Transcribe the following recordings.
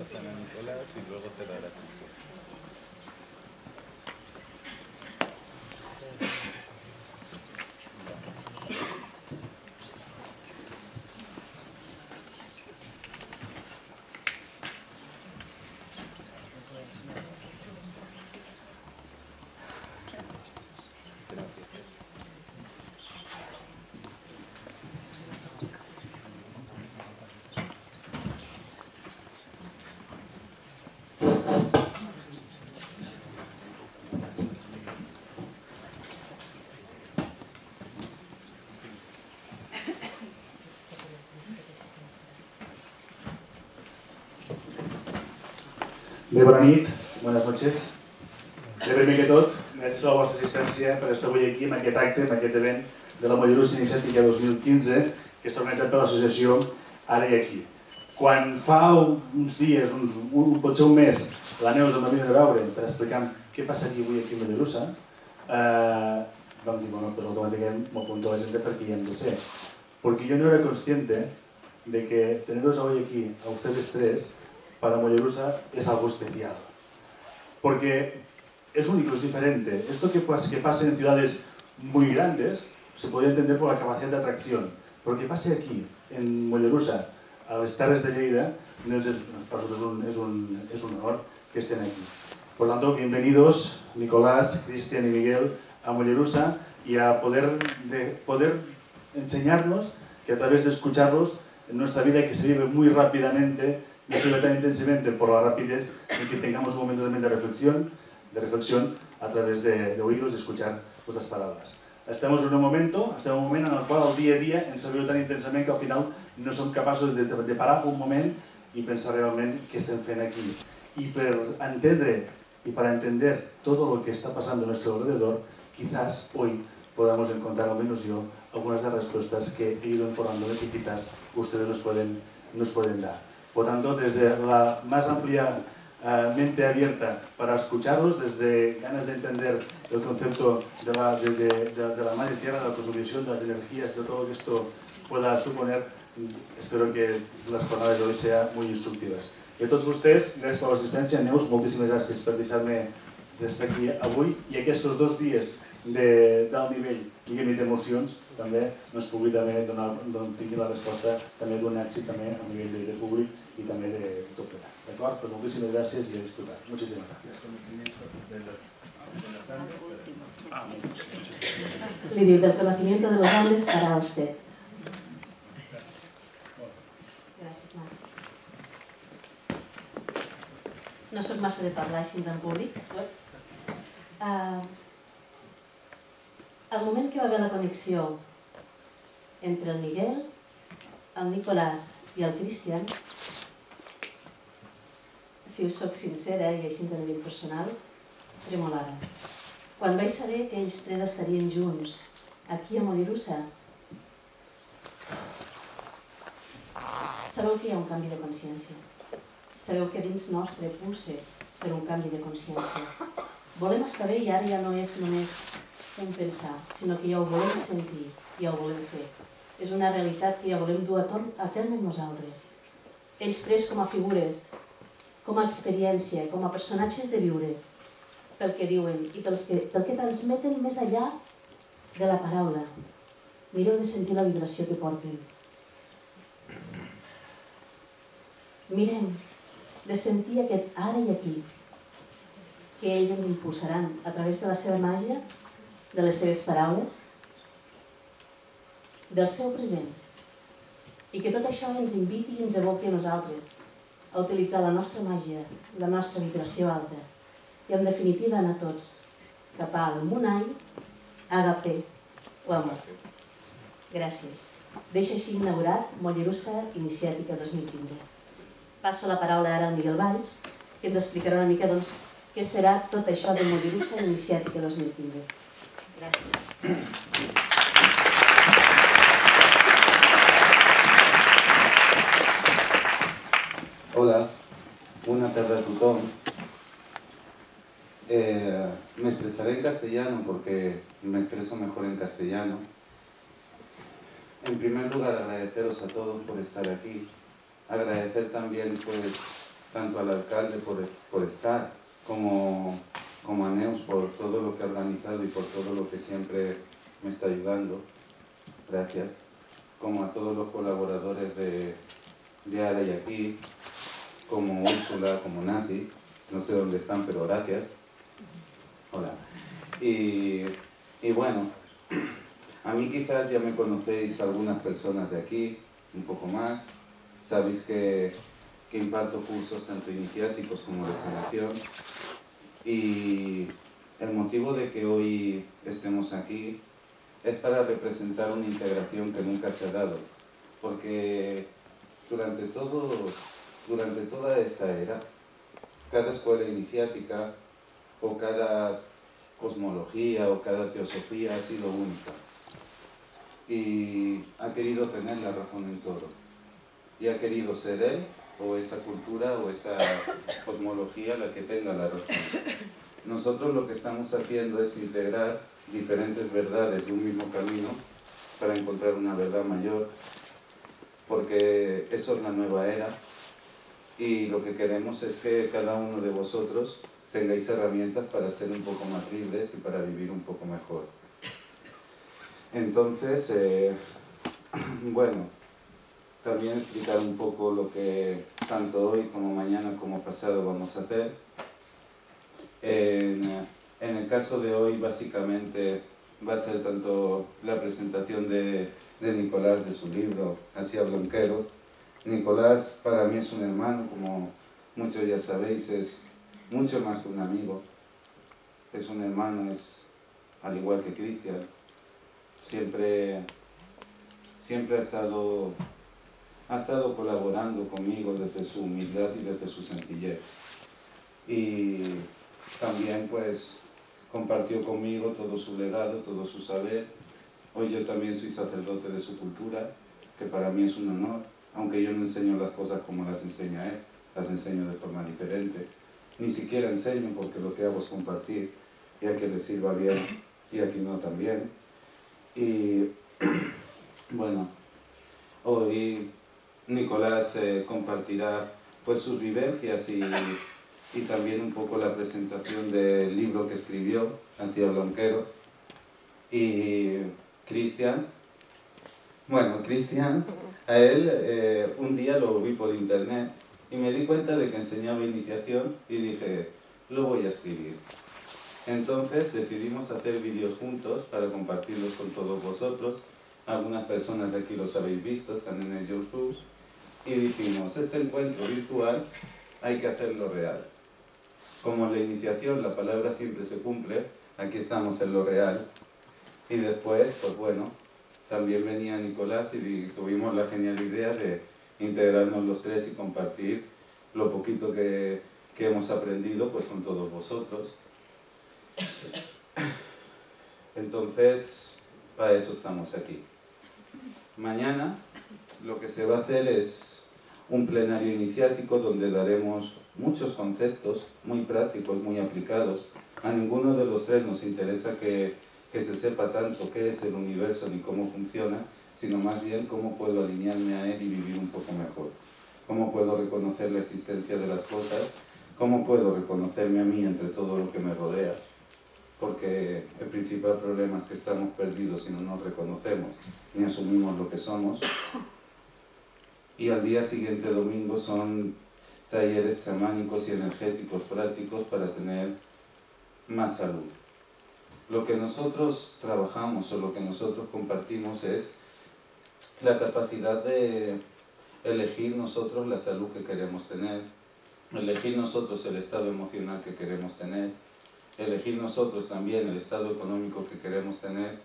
pasan a Nicolás y luego te dará Cristian. Bé, bona nit, buenas noches. Bé, primer que tot, gràcies a la vostra assistència per estar avui aquí en aquest acte, en aquest event de la Mollerussa Iniciàtica 2015 que està organitzat per l'associació Ara i Aquí. Quan fa uns dies, potser un mes, la Neus em va venir a veure per explicar què passaria avui aquí a Mollerussa, vam dir, bueno, pues automàticament m'apunto a l'agenda perquè hi hem de ser. Porque yo no era consciente de que teneros hoy aquí, a ustedes tres, para Mollerussa es algo especial. Porque es único, es diferente. Esto que pasa en ciudades muy grandes se puede entender por la capacidad de atracción. Pero que pase aquí, en Mollerussa, a les Terres de Lleida, para nosotros es un honor que estén aquí. Por lo tanto, bienvenidos Nicolás, Cristian y Miguel a Mollerussa y a poder enseñarnos que a través de escucharlos en nuestra vida que se vive muy rápidamente, no se vive tan intensamente por la rapidez, y que tengamos un momento también de reflexión a través de oírlos y escuchar vuestras palabras. Estem en un moment en el qual el dia a dia ens viu tan intensament que al final no som capaços de parar un moment y pensar realment què estem fent aquí. Y para entender todo lo que está pasando a nuestro alrededor, quizás hoy podamos encontrar, al menos yo, algunas de las respuestas que he ido informando de que quizás ustedes nos pueden dar. Por tanto, desde la más amplia mente abierta para escucharlos, desde ganas de entender el concepto de la madre tierra, de la cosmovisión, de las energías, de todo lo que esto pueda suponer, espero que las jornadas de hoy sean muy instructivas. I a tots vostès, gràcies per l'assistència. Neus, moltíssimes gràcies per deixar-me d'estar aquí avui i aquests 2 dies d'alt nivell i d'emocions també ens pugui també tingui la resposta també d'un èxit també a nivell de públic i també de tot plegat. D'acord? Pues moltíssimes gràcies i a disfrutar. Muchísimas gracias. Le diu, del conocimiento de los hombres para usted. Gràcies, Marc. No soc massa de parlar així en públic. Al moment que va haver la connexió entre el Miguel, el Nicolàs i el Cristian, si us soc sincera i així a nivell personal, tremolava. Quan vaig saber que ells tres estarien junts aquí a Mollerussa, sabeu que hi ha un canvi de consciència. Sabeu que dins nostre pulsa per un canvi de consciència. Volem estar bé i ara ja no és només un pensar, sinó que ja ho volem sentir, ja ho volem fer. És una realitat que ja volem dur a terme nosaltres. Ells tres com a figures, com a experiència, com a personatges de viure, pel que diuen i pel que transmeten més enllà de la paraula. Mireu de sentir la vibració que porten. Mirem de sentir aquest ara i aquí, que ells ens impulsaran a través de la seva màgia, de les seves paraules, del seu present, i que tot això ens inviti i ens evoqui a nosaltres a utilitzar la nostra màgia, la nostra vibració alta, i en definitiva anar tots cap al Munai, Agape o Amor. Gràcies. Deixa així inaugurat Mollerussa Iniciàtica 2015. Passo la paraula ara al Miguel Valls, que ens explicarà una mica què serà tot això de Mollerussa Iniciàtica 2015. Gràcies. Hola, buena tarde a tothom. Me expresaré en castellano porque me expreso mejor en castellano. En primer lugar, agradeceros a todos por estar aquí. Agradecer también pues tanto al alcalde por estar, como a Neus por todo lo que ha organizado y por todo lo que siempre me está ayudando. Gracias. Como a todos los colaboradores de Ara y aquí, como Úrsula, como Nati, no sé dónde están, pero gracias. Hola. Y bueno, a mí quizás ya me conocéis algunas personas de aquí, un poco más. Sabéis que imparto cursos tanto iniciáticos como de sanación. Y el motivo de que hoy estemos aquí es para representar una integración que nunca se ha dado. Porque durante toda esta era, cada escuela iniciática o cada cosmología o cada teosofía ha sido única y ha querido tener la razón en todo y ha querido ser él o esa cultura o esa cosmología la que tenga la razón. Nosotros lo que estamos haciendo es integrar diferentes verdades de un mismo camino para encontrar una verdad mayor, porque eso es la nueva era y lo que queremos es que cada uno de vosotros tengáis herramientas para ser un poco más libres y para vivir un poco mejor. Entonces, bueno, también explicar un poco lo que tanto hoy como mañana como pasado vamos a hacer. En el caso de hoy, básicamente, va a ser tanto la presentación de Nicolás, de su libro, Hacia Blanquero. Nicolás para mí es un hermano, como muchos ya sabéis, es mucho más que un amigo. Es un hermano, es al igual que Cristian. Siempre ha estado colaborando conmigo desde su humildad y desde su sencillez. Y también pues compartió conmigo todo su legado, todo su saber. Hoy yo también soy sacerdote de su cultura, que para mí es un honor, aunque yo no enseño las cosas como las enseña él, las enseño de forma diferente. Ni siquiera enseño porque lo que hago es compartir, y a que le sirva bien y a quien no también. Y bueno, hoy Nicolás compartirá pues sus vivencias y también un poco la presentación del libro que escribió, Hacia Blanquero. Y Cristian, a él un día lo vi por internet y me di cuenta de que enseñaba iniciación y dije, lo voy a escribir. Entonces decidimos hacer vídeos juntos para compartirlos con todos vosotros. Algunas personas de aquí los habéis visto, están en el YouTube. Y dijimos, este encuentro virtual hay que hacerlo real. Como en la iniciación la palabra siempre se cumple, aquí estamos en lo real. Y después, pues bueno, también venía Nicolás y tuvimos la genial idea de integrarnos los tres y compartir lo poquito que hemos aprendido pues con todos vosotros. Entonces, para eso estamos aquí. Mañana lo que se va a hacer es un plenario iniciático donde daremos muchos conceptos muy prácticos, muy aplicados. A ninguno de los tres nos interesa que se sepa tanto qué es el universo ni cómo funciona, sino más bien cómo puedo alinearme a él y vivir un poco mejor. Cómo puedo reconocer la existencia de las cosas, cómo puedo reconocerme a mí entre todo lo que me rodea. Porque el principal problema es que estamos perdidos si no nos reconocemos ni asumimos lo que somos. Y al día siguiente, domingo, son talleres chamánicos y energéticos prácticos para tener más salud. Lo que nosotros trabajamos o lo que nosotros compartimos es la capacidad de elegir nosotros la salud que queremos tener, elegir nosotros el estado emocional que queremos tener, elegir nosotros también el estado económico que queremos tener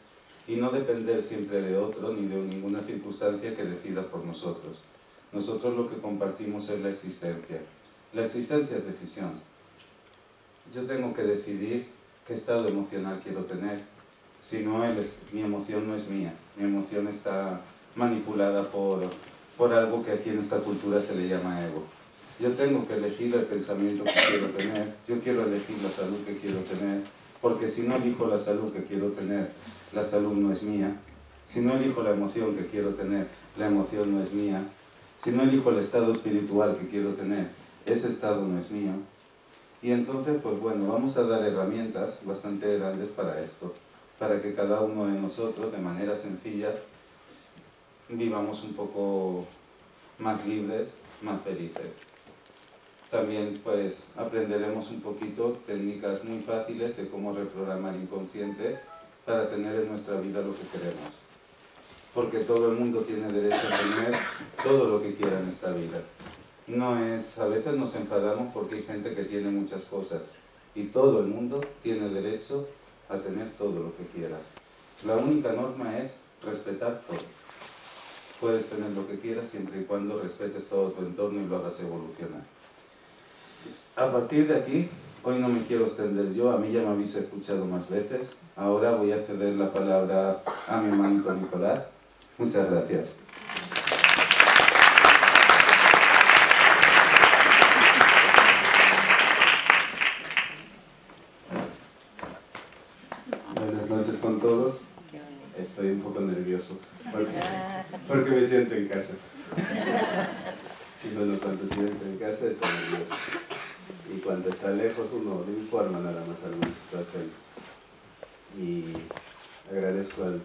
y no depender siempre de otro ni de ninguna circunstancia que decida por nosotros. Nosotros lo que compartimos es la existencia. La existencia es decisión. Yo tengo que decidir qué estado emocional quiero tener. Si no, mi emoción no es mía. Mi emoción está manipulada por algo que aquí en esta cultura se le llama ego. Yo tengo que elegir el pensamiento que quiero tener, yo quiero elegir la salud que quiero tener, porque si no elijo la salud que quiero tener, la salud no es mía. Si no elijo la emoción que quiero tener, la emoción no es mía. Si no elijo el estado espiritual que quiero tener, ese estado no es mío. Y entonces, pues bueno, vamos a dar herramientas bastante grandes para esto, para que cada uno de nosotros, de manera sencilla, vivamos un poco más libres, más felices. También pues aprenderemos un poquito técnicas muy fáciles de cómo reprogramar inconsciente para tener en nuestra vida lo que queremos. Porque todo el mundo tiene derecho a tener todo lo que quiera en esta vida. No es, a veces nos enfadamos porque hay gente que tiene muchas cosas y todo el mundo tiene derecho a tener todo lo que quiera. La única norma es respetar todo. Puedes tener lo que quieras siempre y cuando respetes todo tu entorno y lo hagas evolucionar. A partir de aquí, hoy no me quiero extender yo, a mí ya me habéis escuchado más veces. Ahora voy a ceder la palabra a mi hermanito Nicolás. Muchas gracias. Buenas noches con todos. Estoy un poco nervioso porque me siento en casa. Si no, cuando se siente en casa está nervioso. Y cuando está lejos uno le informa nada más a algunas situaciones. Y agradezco al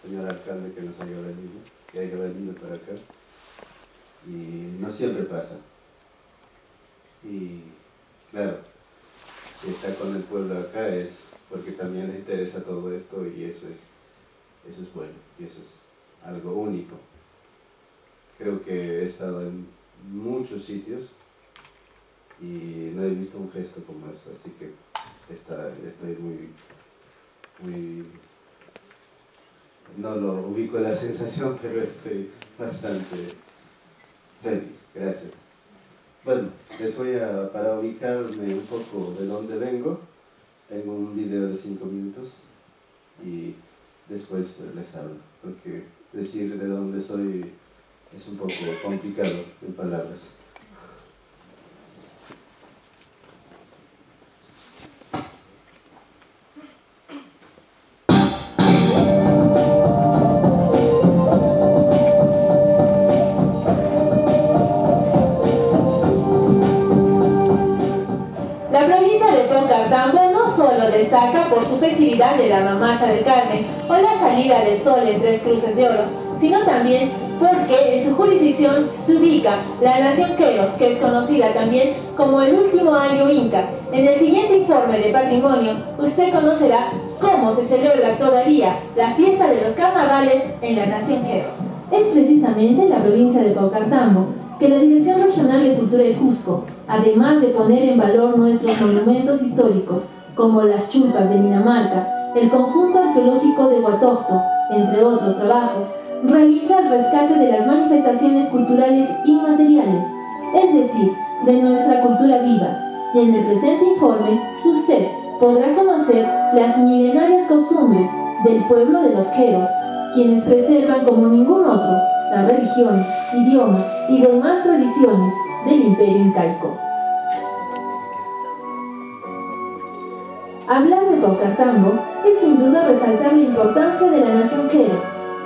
señor alcalde que nos haya venido, que haya venido para acá. Y no siempre pasa. Y claro, si está con el pueblo acá es porque también le interesa todo esto y eso es bueno, y eso es algo único. Creo que he estado en muchos sitios y no he visto un gesto como eso, así que estoy muy, no lo ubico la sensación, pero estoy bastante feliz. Gracias. Bueno, les voy a, para ubicarme un poco de dónde vengo, tengo un video de 5 minutos y después les hablo, porque decir de dónde soy es un poco complicado en palabras. La provincia de Paucartambo no solo destaca por su festividad de la Mamacha del Carmen o la salida del sol en 3 cruces de oro, sino también porque en su jurisdicción se ubica la nación Queros, que es conocida también como el último año inca. En el siguiente informe de patrimonio, usted conocerá cómo se celebra todavía la fiesta de los carnavales en la nación Queros. Es precisamente en la provincia de Paucartambo que la Dirección Regional de Cultura de Cusco, además de poner en valor nuestros monumentos históricos, como las chulpas de Dinamarca, el conjunto arqueológico de Huatocto, entre otros trabajos, realiza el rescate de las manifestaciones culturales inmateriales, es decir, de nuestra cultura viva. Y en el presente informe, usted podrá conocer las milenarias costumbres del pueblo de los Queros, quienes preservan como ningún otro la religión, idioma y demás tradiciones del imperio incaico. Hablar de Paucartambo es sin duda resaltar la importancia de la nación Quero,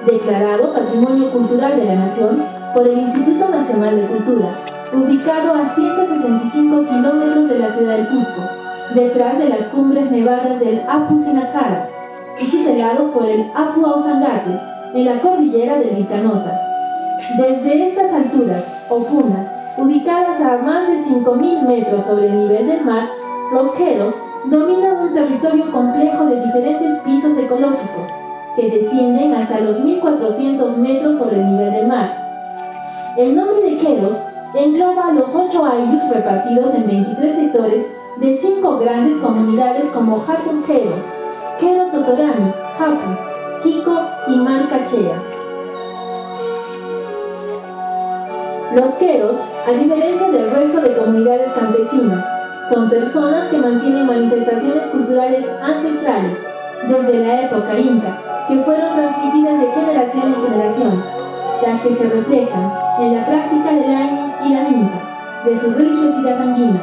declarado Patrimonio Cultural de la Nación por el Instituto Nacional de Cultura, ubicado a 165 kilómetros de la ciudad de Cusco, detrás de las cumbres nevadas del Apu Sinachara y tutelados por el Apu Ausangate en la cordillera de Vilcanota. Desde estas alturas, o punas, ubicadas a más de 5.000 metros sobre el nivel del mar, los Queros dominan un territorio complejo de diferentes pisos ecológicos que descienden hasta los 1.400 metros sobre el nivel del mar. El nombre de Queros engloba a los 8 ayllus repartidos en 23 sectores de 5 grandes comunidades como Hatun Quero, Quero Totorani, Hapu, Kiko y Marcachea. Los Queros, a diferencia del resto de comunidades campesinas, son personas que mantienen manifestaciones culturales ancestrales desde la época inca, que fueron transmitidas de generación en generación, las que se reflejan en la práctica del año y la minta, de su religiosidad andina,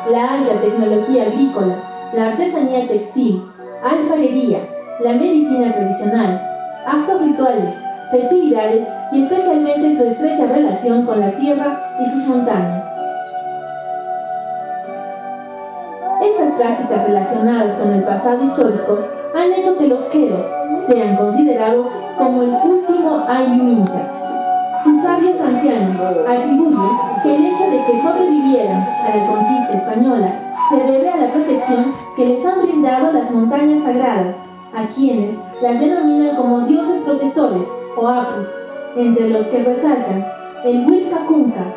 la alta tecnología agrícola, la artesanía textil, alfarería, la medicina tradicional, actos rituales, festividades y especialmente su estrecha relación con la tierra y sus montañas. prácticas relacionadas con el pasado histórico han hecho que los queros sean considerados como el último ayllu inca. Sus sabios ancianos atribuyen que el hecho de que sobrevivieran a la conquista española se debe a la protección que les han brindado las montañas sagradas, a quienes las denominan como dioses protectores o apus, entre los que resaltan el Huilcacunca,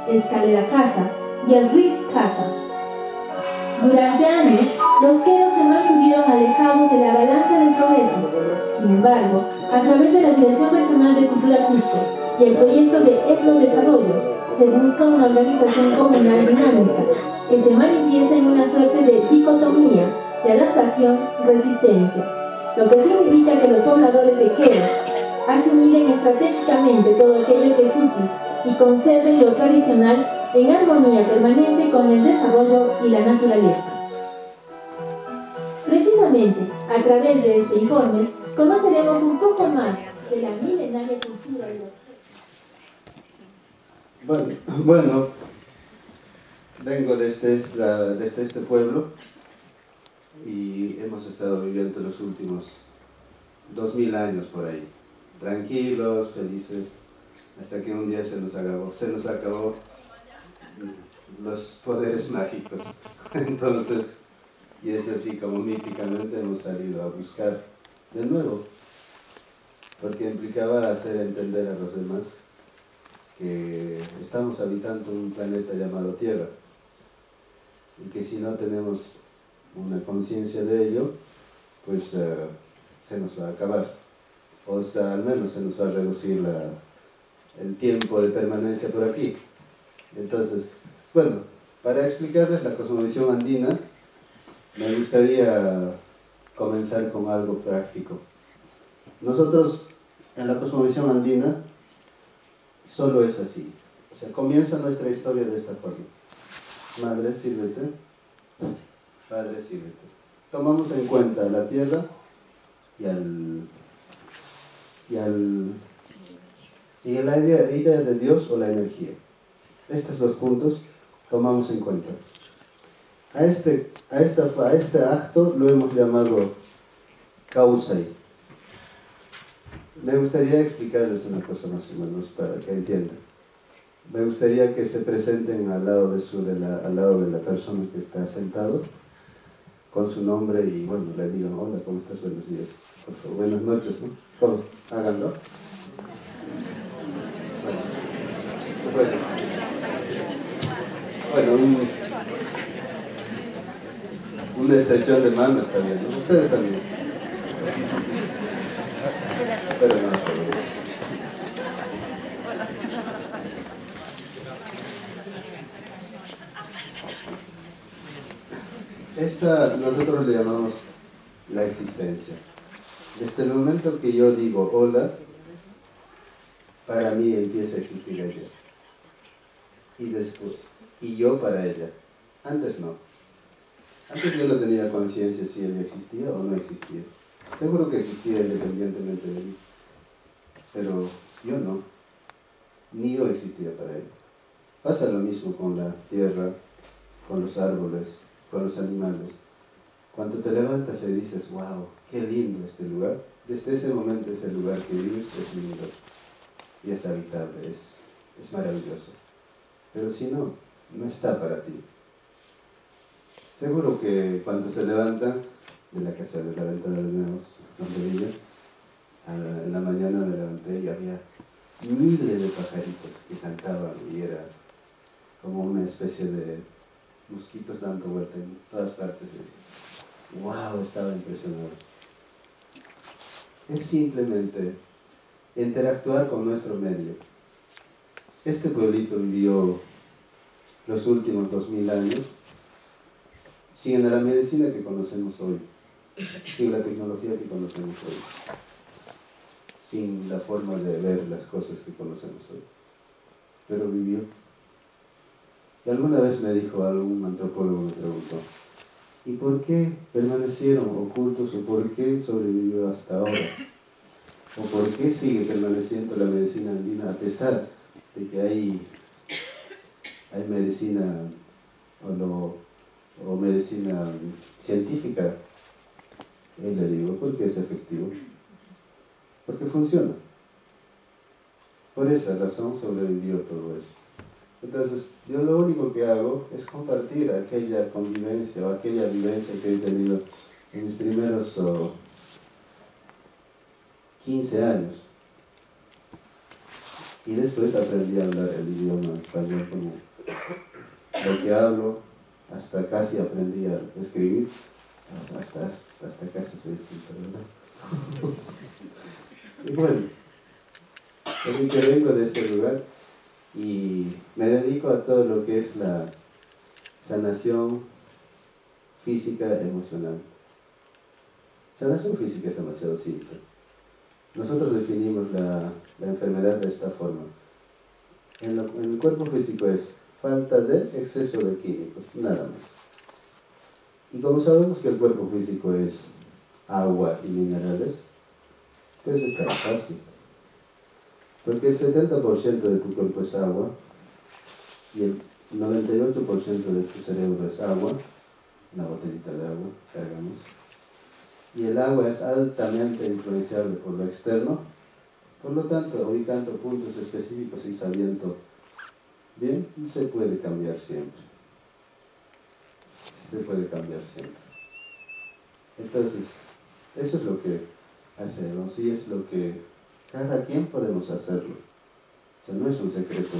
Escalera Casa y el Rit Casa. Durante años, los queros se mantuvieron alejados de la avalancha del progreso. Sin embargo, a través de la Dirección Regional de Cultura Cusco y el proyecto de etnodesarrollo, se busca una organización comunal dinámica que se manifiesta en una suerte de dicotomía de adaptación-resistencia, lo que significa que los pobladores de queros asimilen estratégicamente todo aquello que es útil y conserven lo tradicional en armonía permanente con el desarrollo y la naturaleza. Precisamente, a través de este informe, conoceremos un poco más de la milenaria cultura de los... Bueno, vengo desde este pueblo y hemos estado viviendo los últimos 2000 años por ahí, tranquilos, felices, hasta que un día se nos acabó los poderes mágicos. Entonces, y es así como míticamente hemos salido a buscar de nuevo, porque implicaba hacer entender a los demás que estamos habitando un planeta llamado Tierra y que si no tenemos una conciencia de ello, pues se nos va a acabar, o sea, al menos se nos va a reducir el tiempo de permanencia por aquí. Entonces, bueno, para explicarles la cosmovisión andina, me gustaría comenzar con algo práctico. Nosotros, en la cosmovisión andina, solo es así. O sea, comienza nuestra historia de esta forma. Madre, sírvete. Padre, sírvete. Tomamos en cuenta la tierra y la idea de Dios o la energía. Estos dos puntos tomamos en cuenta. A este acto lo hemos llamado causai. Me gustaría explicarles una cosa más o menos para que entiendan. Me gustaría que se presenten al lado de la persona que está sentado, con su nombre y bueno, le digan, hola, ¿cómo estás? Buenos días. Por favor, buenas noches, ¿no? ¿Cómo? Háganlo. Bueno, un estrechón de mano está bien, ¿no? Ustedes también. Pero no, esta nosotros le llamamos la existencia. Desde el momento que yo digo hola, para mí empieza a existir ella. Y después, y yo para ella. Antes no. Antes yo no tenía conciencia si ella existía o no existía. Seguro que existía independientemente de mí. Pero yo no. Ni yo existía para ella. Pasa lo mismo con la tierra, con los árboles, con los animales. Cuando te levantas y dices, wow, qué lindo este lugar, desde ese momento ese lugar que vives es lindo y es habitable, es maravilloso. Pero si no, no está para ti. Seguro que cuando se levanta de la casa, de la ventana de Neos, donde vive, en la mañana me levanté y había miles de pajaritos que cantaban y era como una especie de mosquitos dando vuelta en todas partes. ¡Wow! Estaba impresionado. Es simplemente interactuar con nuestro medio. Este pueblito vivió los últimos 2000 años sin la medicina que conocemos hoy, sin la tecnología que conocemos hoy, sin la forma de ver las cosas que conocemos hoy. Pero vivió. Y alguna vez me dijo algún antropólogo, me preguntó, ¿y por qué permanecieron ocultos o por qué sobrevivió hasta ahora? ¿O por qué sigue permaneciendo la medicina andina a pesar de que hay medicina o o medicina científica. Y le digo, ¿por qué es efectivo? Porque funciona. Por esa razón sobrevivió todo eso. Entonces, yo lo único que hago es compartir aquella convivencia o aquella vivencia que he tenido en mis primeros 15 años. Y después aprendí a hablar el idioma español como lo que hablo, hasta casi aprendí a escribir, hasta casi soy escritor, ¿verdad? Y bueno, así que vengo de este lugar y me dedico a todo lo que es la sanación física emocional. Sanación física es demasiado simple. Nosotros definimos la enfermedad de esta forma. En el cuerpo físico es falta de exceso de químicos, nada más. Y como sabemos que el cuerpo físico es agua y minerales, pues está fácil. Porque el 70% de tu cuerpo es agua y el 98% de tu cerebro es agua, una botellita de agua, cargamos. Y el agua es altamente influenciable por lo externo, por lo tanto, ubicando puntos específicos y sabiendo bien, se puede cambiar siempre. Se puede cambiar siempre. Entonces, eso es lo que hacemos y es lo que cada quien podemos hacerlo. O sea, no es un secreto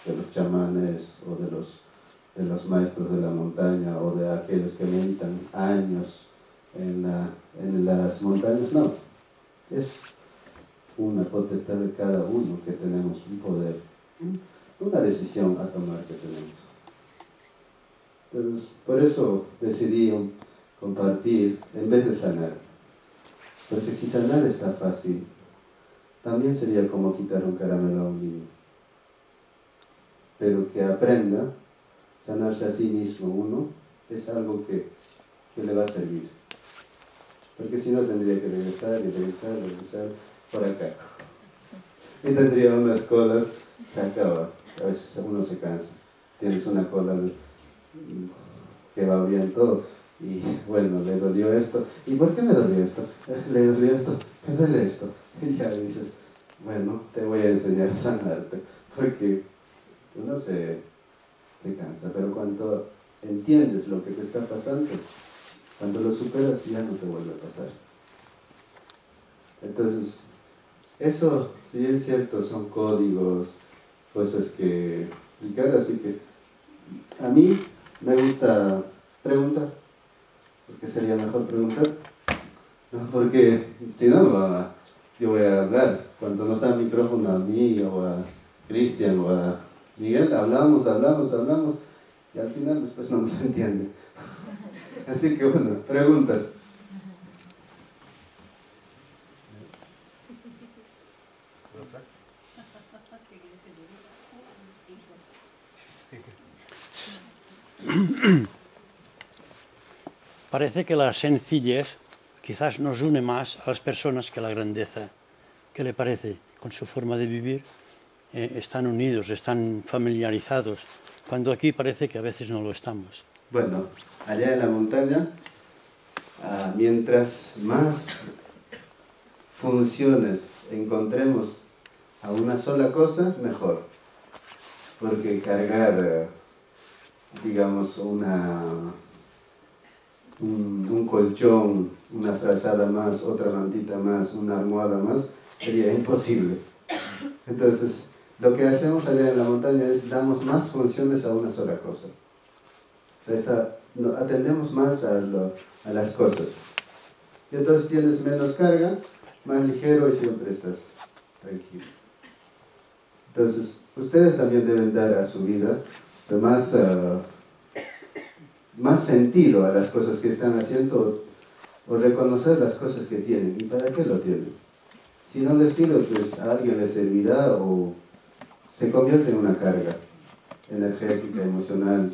de los chamanes o de los maestros de la montaña o de aquellos que meditan años en las montañas, no. Es una potestad de cada uno que tenemos un poder, una decisión a tomar que tenemos. Entonces, por eso decidí compartir en vez de sanar. Porque si sanar está fácil, también sería como quitar un caramelo a un niño. Pero que aprenda a sanarse a sí mismo uno, es algo que le va a servir. Porque si no tendría que regresar por acá. Y tendría unas colas, se acaba. A veces uno se cansa. Tienes una cola que va bien todo. Y bueno, le dolió esto. ¿Y por qué me dolió esto? Le dolió esto, me duele esto. Y ya dices, bueno, te voy a enseñar a sanarte. Porque uno se cansa. Pero cuando entiendes lo que te está pasando, cuando lo superas ya no te vuelve a pasar. Entonces, eso, si bien es cierto, son códigos, cosas que explicar, así que a mí me gusta preguntar, porque sería mejor preguntar, ¿no? Porque si no, yo voy a hablar, cuando no está el micrófono a mí o a Cristian o a Miguel, hablamos, y al final después no nos entiende. Así que bueno, preguntas. Parece que la sencillez quizás nos une más a las personas que la grandeza. ¿Qué le parece? Con su forma de vivir están unidos, están familiarizados, cuando aquí parece que a veces no lo estamos. Bueno, allá en la montaña, mientras más funciones encontremos a una sola cosa, mejor. Porque cargar, digamos, un colchón, una frazada más, otra mantita más, una almohada más, sería imposible. Entonces, lo que hacemos allá en la montaña es damos más funciones a una sola cosa. O sea, atendemos más a las cosas. Y entonces tienes menos carga, más ligero y siempre estás tranquilo. Entonces, ustedes también deben dar a su vida más sentido a las cosas que están haciendo o reconocer las cosas que tienen. ¿Y para qué lo tienen? Si no les sirve, pues a alguien les servirá o se convierte en una carga energética, emocional.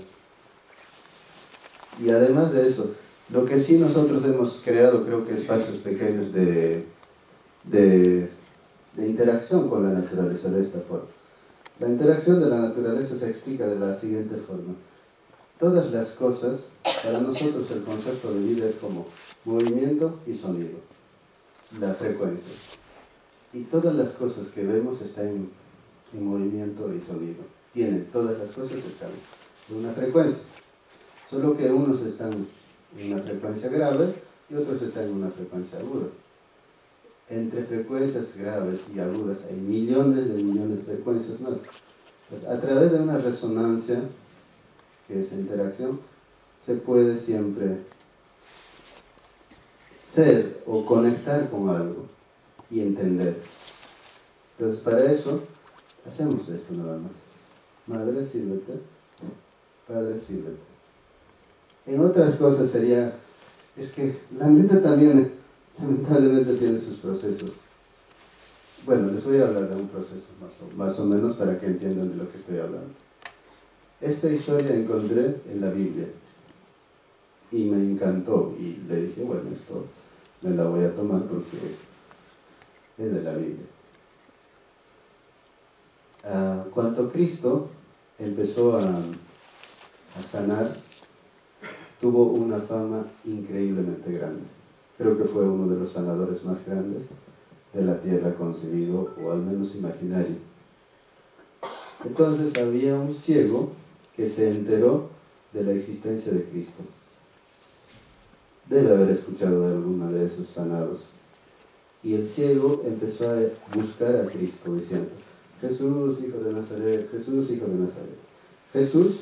Y además de eso, lo que sí nosotros hemos creado, creo que espacios pequeños de interacción con la naturaleza de esta forma. La interacción de la naturaleza se explica de la siguiente forma. Todas las cosas Para nosotros el concepto de vida es como movimiento y sonido, la frecuencia. Y todas las cosas que vemos están en movimiento y sonido. Tienen, todas las cosas están en una frecuencia. Solo que unos están en una frecuencia grave y otros están en una frecuencia aguda. Entre frecuencias graves y agudas hay millones de frecuencias más. Pues a través de una resonancia, que es interacción, se puede siempre ser o conectar con algo y entender. Entonces para eso hacemos esto nada más. Madre, sírvete. Padre, sírvete. En otras cosas sería, es que la mente también lamentablemente tiene sus procesos. Bueno, les voy a hablar de un proceso más o menos para que entiendan de lo que estoy hablando. Esta historia encontré en la Biblia y me encantó y le dije, bueno, esto me la voy a tomar porque es de la Biblia. Cuando Cristo empezó a sanar, tuvo una fama increíblemente grande. Creo que fue uno de los sanadores más grandes de la tierra concebido, o al menos imaginario. Entonces había un ciego que se enteró de la existencia de Cristo. Debe haber escuchado de alguno de esos sanados. Y el ciego empezó a buscar a Cristo diciendo, Jesús, hijo de Nazaret, Jesús, hijo de Nazaret. Jesús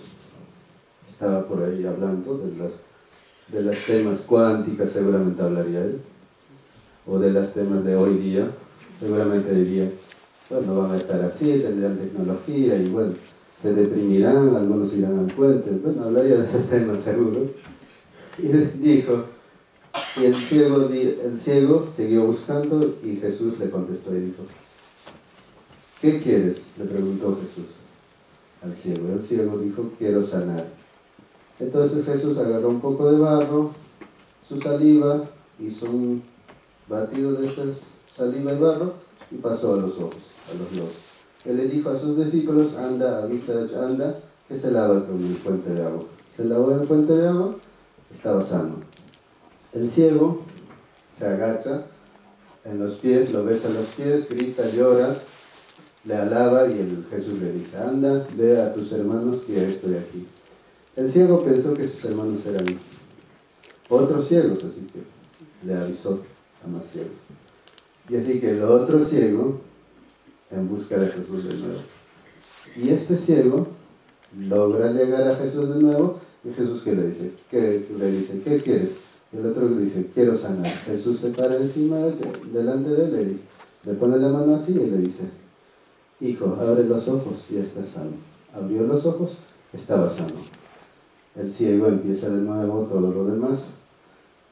estaba por ahí hablando de las temas cuánticas, seguramente hablaría él, o de los temas de hoy día, seguramente diría, bueno, van a estar así, tendrán tecnología y bueno, se deprimirán, algunos irán al puente, bueno, hablaría de esos temas seguro. Y dijo, y el ciego siguió buscando y Jesús le contestó y dijo, ¿qué quieres?, le preguntó Jesús al ciego. El ciego dijo, quiero sanar. Entonces Jesús agarró un poco de barro, su saliva, hizo un batido de esta saliva y barro y pasó a los ojos, a los ojos. Él le dijo a sus discípulos, anda, avisa, anda, que se lava con una fuente de agua. Se lavó en fuente de agua, estaba sano. El ciego se agacha en los pies, lo besa en los pies, grita, llora, le alaba y Jesús le dice, anda, ve a tus hermanos que ya estoy aquí. El ciego pensó que sus hermanos eran otros ciegos, así que le avisó a más ciegos. Y así que el otro ciego, en busca de Jesús de nuevo. Y este ciego logra llegar a Jesús de nuevo, y Jesús ¿qué le dice? ¿Qué quieres? Y el otro le dice, quiero sanar. Jesús se para encima, delante de él, le pone la mano así y le dice, hijo, abre los ojos y está sano. Abrió los ojos, estaba sano. El ciego empieza de nuevo todo lo demás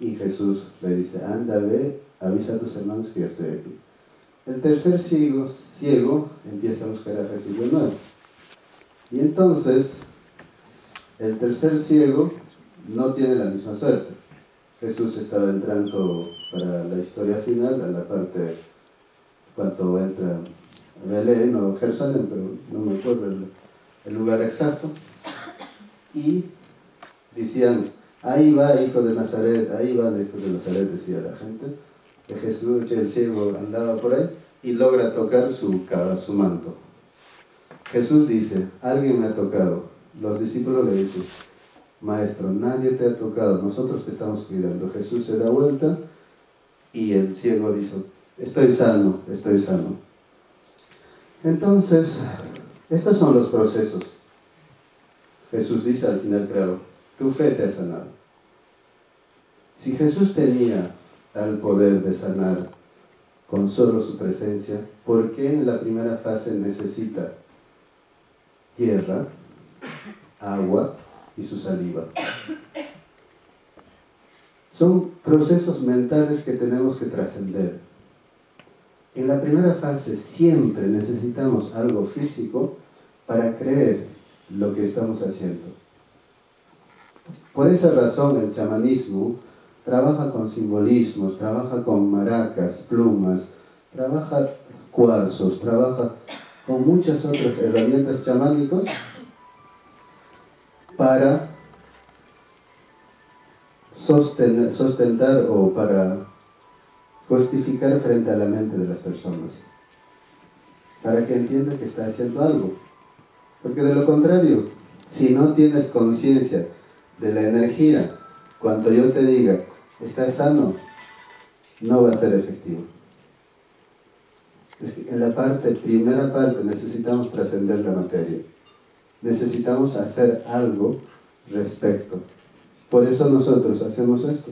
y Jesús le dice, anda, ve, avisa a tus hermanos que yo estoy aquí. El tercer ciego empieza a buscar a Jesús de nuevo. Y entonces, el tercer ciego no tiene la misma suerte. Jesús estaba entrando para la historia final, a la parte cuando entra a Belén o Jerusalén, pero no me acuerdo el lugar exacto. Y decían, ahí va hijo de Nazaret, ahí va el hijo de Nazaret, decía la gente. Que Jesús, el ciego, andaba por ahí y logra tocar su manto. Jesús dice, alguien me ha tocado. Los discípulos le dicen, maestro, nadie te ha tocado, nosotros te estamos cuidando. Jesús se da vuelta y el ciego dice, estoy sano, estoy sano. Entonces, estos son los procesos. Jesús dice al final, claro, tu fe te ha sanado. Si Jesús tenía tal poder de sanar con solo su presencia, ¿por qué en la primera fase necesita tierra, agua y su saliva? Son procesos mentales que tenemos que trascender. En la primera fase siempre necesitamos algo físico para creer lo que estamos haciendo. Por esa razón el chamanismo trabaja con simbolismos, trabaja con maracas, plumas, trabaja cuarzos, trabaja con muchas otras herramientas chamánicas para sustentar o para justificar frente a la mente de las personas, para que entienda que está haciendo algo. Porque de lo contrario, si no tienes conciencia de la energía, cuando yo te diga, estás sano, no va a ser efectivo. Es que en la primera parte necesitamos trascender la materia. Necesitamos hacer algo respecto. Por eso nosotros hacemos esto.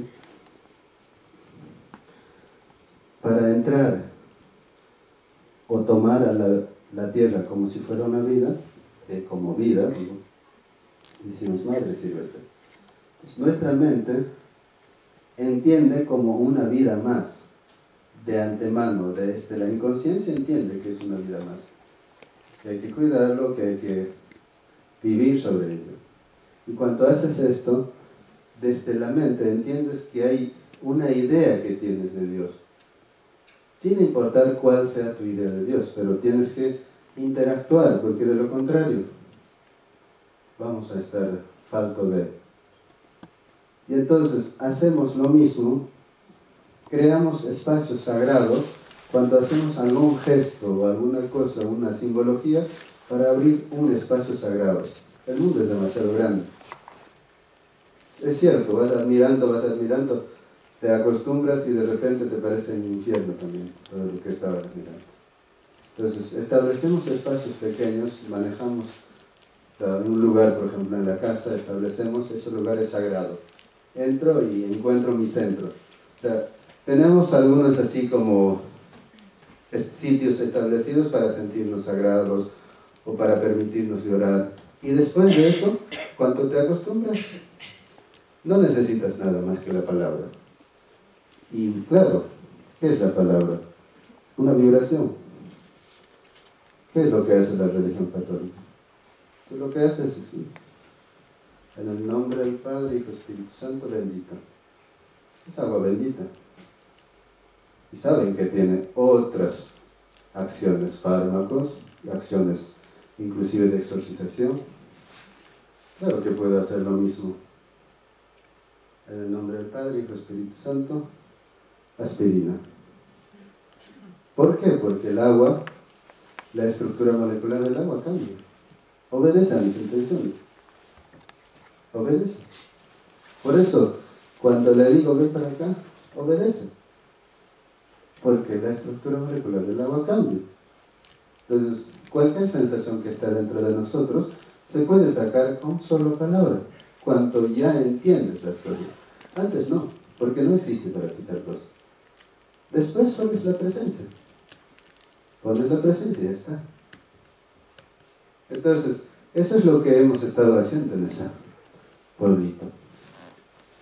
Para entrar o tomar a la tierra como si fuera una vida, como vida, digo, decimos madre, sírvete. Pues nuestra mente entiende como una vida más, de antemano, desde la inconsciencia entiende que es una vida más, que hay que cuidarlo, que hay que vivir sobre ello. Y cuando haces esto, desde la mente entiendes que hay una idea que tienes de Dios, sin importar cuál sea tu idea de Dios, pero tienes que interactuar, porque de lo contrario vamos a estar falto de. Y entonces hacemos lo mismo, creamos espacios sagrados cuando hacemos algún gesto o alguna cosa, una simbología, para abrir un espacio sagrado. El mundo es demasiado grande. Es cierto, vas admirando, te acostumbras y de repente te parece un infierno también todo lo que estabas mirando. Entonces, establecemos espacios pequeños, manejamos un lugar, por ejemplo, en la casa, establecemos, ese lugar es sagrado. Entro y encuentro mi centro. O sea, tenemos algunos así como sitios establecidos para sentirnos sagrados o para permitirnos llorar. Y después de eso, cuando te acostumbras, no necesitas nada más que la palabra. Y claro, ¿qué es la palabra? Una vibración. ¿Qué es lo que hace la religión católica? Pues lo que hace es así. En el nombre del Padre, Hijo y Espíritu Santo, bendita. Es agua bendita. Y saben que tiene otras acciones, fármacos, acciones inclusive de exorcización. Claro que puede hacer lo mismo. En el nombre del Padre, Hijo y Espíritu Santo, aspirina. ¿Por qué? Porque el agua, la estructura molecular del agua cambia. Obedece a mis intenciones. Obedece. Por eso, cuando le digo ven para acá, obedece. Porque la estructura molecular del agua cambia. Entonces, cualquier sensación que está dentro de nosotros se puede sacar con solo palabra, cuando ya entiendes las cosas. Antes no, porque no existe para quitar cosas. Después solo es la presencia. Pones la presencia y ya está. Entonces, eso es lo que hemos estado haciendo en ese pueblito.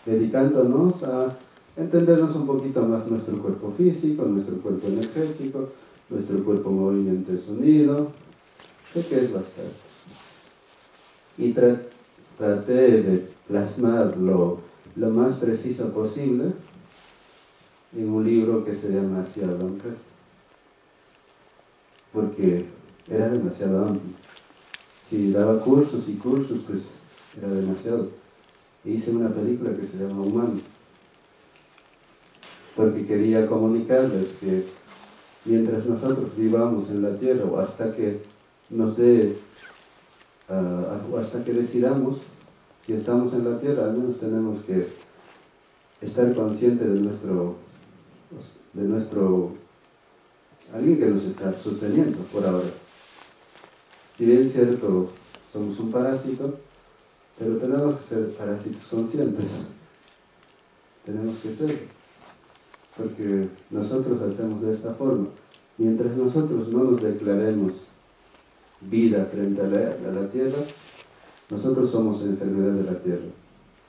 Dedicándonos a entendernos un poquito más nuestro cuerpo físico, nuestro cuerpo energético, nuestro cuerpo movimiento y sonido. Sé que es bastante. Y traté de plasmarlo lo más preciso posible en un libro que se llama Hacia Blanca, porque era demasiado amplio. Si daba cursos y cursos, pues era demasiado. E hice una película que se llama Humano, porque quería comunicarles que mientras nosotros vivamos en la Tierra o hasta que nos dé, o hasta que decidamos si estamos en la Tierra, al menos tenemos que estar conscientes de nuestro alguien que nos está sosteniendo por ahora. Si bien es cierto, somos un parásito, pero tenemos que ser parásitos conscientes. Tenemos que ser, porque nosotros hacemos de esta forma. Mientras nosotros no nos declaremos vida frente a la Tierra, nosotros somos enfermedad de la Tierra.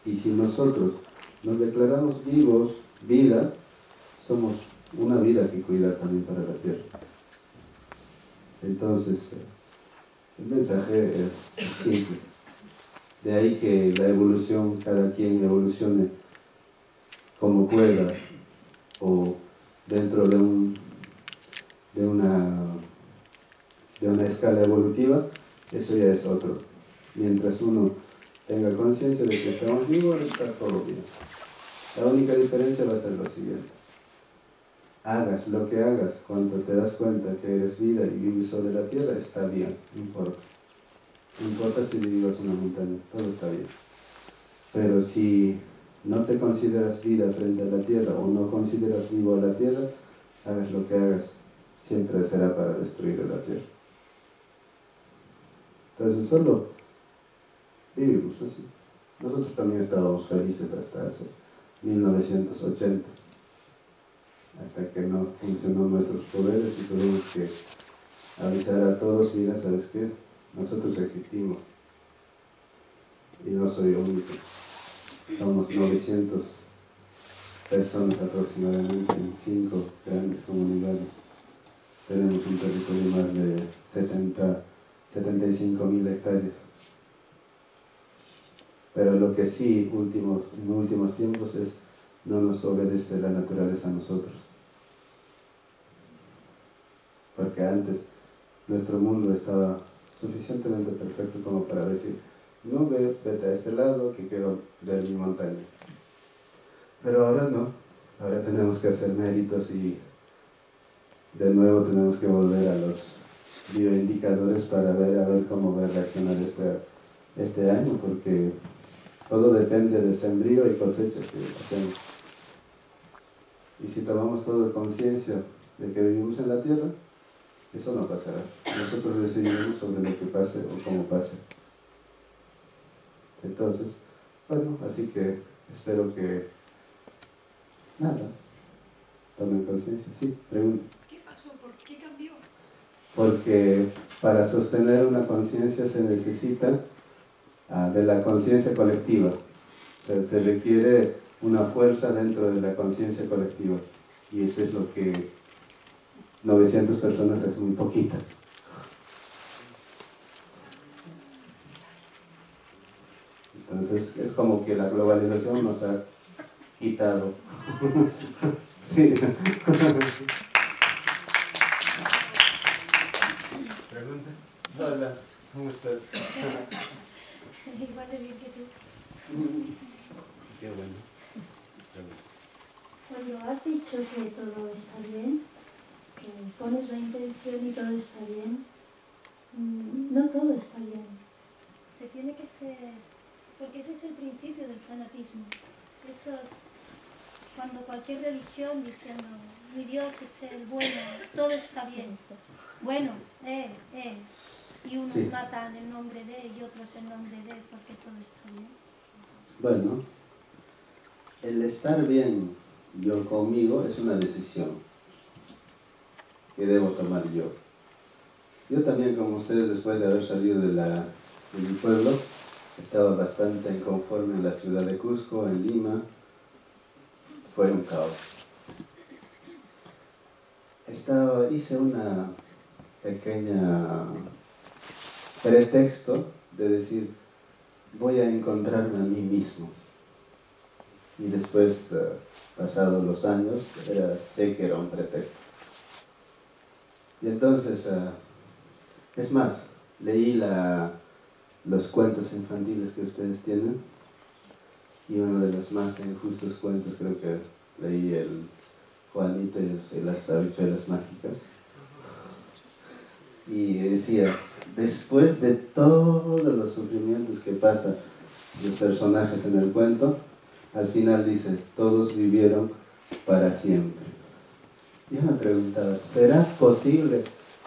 Y si nosotros nos declaramos vivos, vida, somos una vida que cuida también para la Tierra. Entonces, el mensaje es simple. De ahí que la evolución, cada quien evolucione como pueda, o dentro de una escala evolutiva, eso ya es otro. Mientras uno tenga conciencia de que estamos vivos, está todo bien. La única diferencia va a ser lo siguiente. Hagas lo que hagas, cuando te das cuenta que eres vida y vives sobre la tierra, está bien, no importa. No importa si vivas en una montaña, todo está bien. Pero si no te consideras vida frente a la tierra o no consideras vivo a la tierra, hagas lo que hagas, siempre será para destruir a la tierra. Entonces solo vivimos así. Nosotros también estábamos felices hasta hace 1980, hasta que no funcionó nuestros poderes y tuvimos que avisar a todos, mira, ¿sabes qué? Nosotros existimos y no soy único. Somos 900 personas aproximadamente en 5 grandes comunidades. Tenemos un territorio de más de 75.000 hectáreas. Pero lo que sí en últimos tiempos es no nos obedece la naturaleza a nosotros. Porque antes nuestro mundo estaba suficientemente perfecto como para decir, no vete a este lado que quiero ver mi montaña. Pero ahora no, ahora tenemos que hacer méritos y de nuevo tenemos que volver a los bioindicadores para ver cómo va a reaccionar este año, porque todo depende del sembrío y cosecha que hacemos. Y si tomamos toda conciencia de que vivimos en la tierra, eso no pasará. Nosotros decidimos sobre lo que pase o cómo pase. Entonces, bueno, así que espero que nada, tomen conciencia. Sí, pregunta. ¿Qué pasó? ¿Por qué cambió? Porque para sostener una conciencia se necesita de la conciencia colectiva. O sea, se requiere una fuerza dentro de la conciencia colectiva. Y eso es lo que 900 personas es muy poquita. Entonces es como que la globalización nos ha quitado. Sí. ¿Pregunta? Hola, ¿cómo estás? Igual de bien que tú. Qué bueno. Cuando has dicho que todo está bien, que pones la intención y todo está bien, no todo está bien. Se tiene que ser, porque ese es el principio del fanatismo. Eso es cuando cualquier religión diciendo, mi Dios es el bueno, todo está bien. Bueno, y unos Sí. matan en nombre de y otros en nombre de, porque todo está bien. Bueno, el estar bien yo conmigo es una decisión que debo tomar yo. Yo también, como ustedes, después de haber salido de mi pueblo, estaba bastante inconforme en la ciudad de Cusco, en Lima. Fue un caos. Hice una pequeña pretexto de decir, voy a encontrarme a mí mismo. Y después, pasados los años, sé que era un pretexto. Y entonces, es más, leí los cuentos infantiles que ustedes tienen, y uno de los más injustos cuentos creo que leí el Juanito y las habichuelas mágicas. Y decía, después de todos los sufrimientos que pasan los personajes en el cuento, al final dice, todos vivieron para siempre. Yo me preguntaba, ¿será posible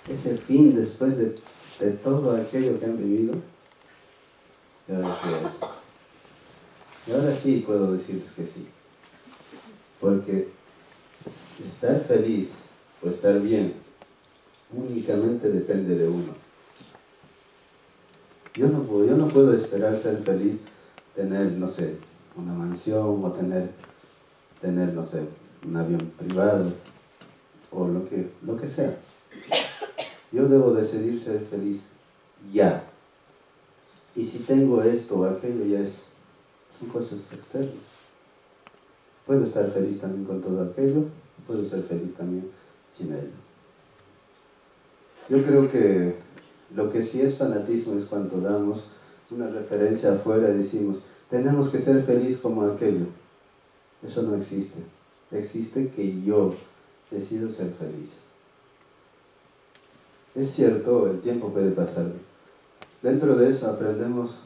ese fin después de todo aquello que han vivido? Y ahora sí es. Y ahora sí puedo decirles que sí. Porque estar feliz o estar bien únicamente depende de uno. Yo no puedo esperar ser feliz, tener, no sé, una mansión o tener, no sé, un avión privado o lo que sea. Yo debo decidir ser feliz ya. Y si tengo esto o aquello, son cosas externas. Puedo estar feliz también con todo aquello, puedo ser feliz también sin ello. Yo creo que lo que sí es fanatismo es cuando damos una referencia afuera y decimos, tenemos que ser feliz como aquello. Eso no existe. Existe que yo decido ser feliz. Es cierto, el tiempo puede pasar. Dentro de eso aprendemos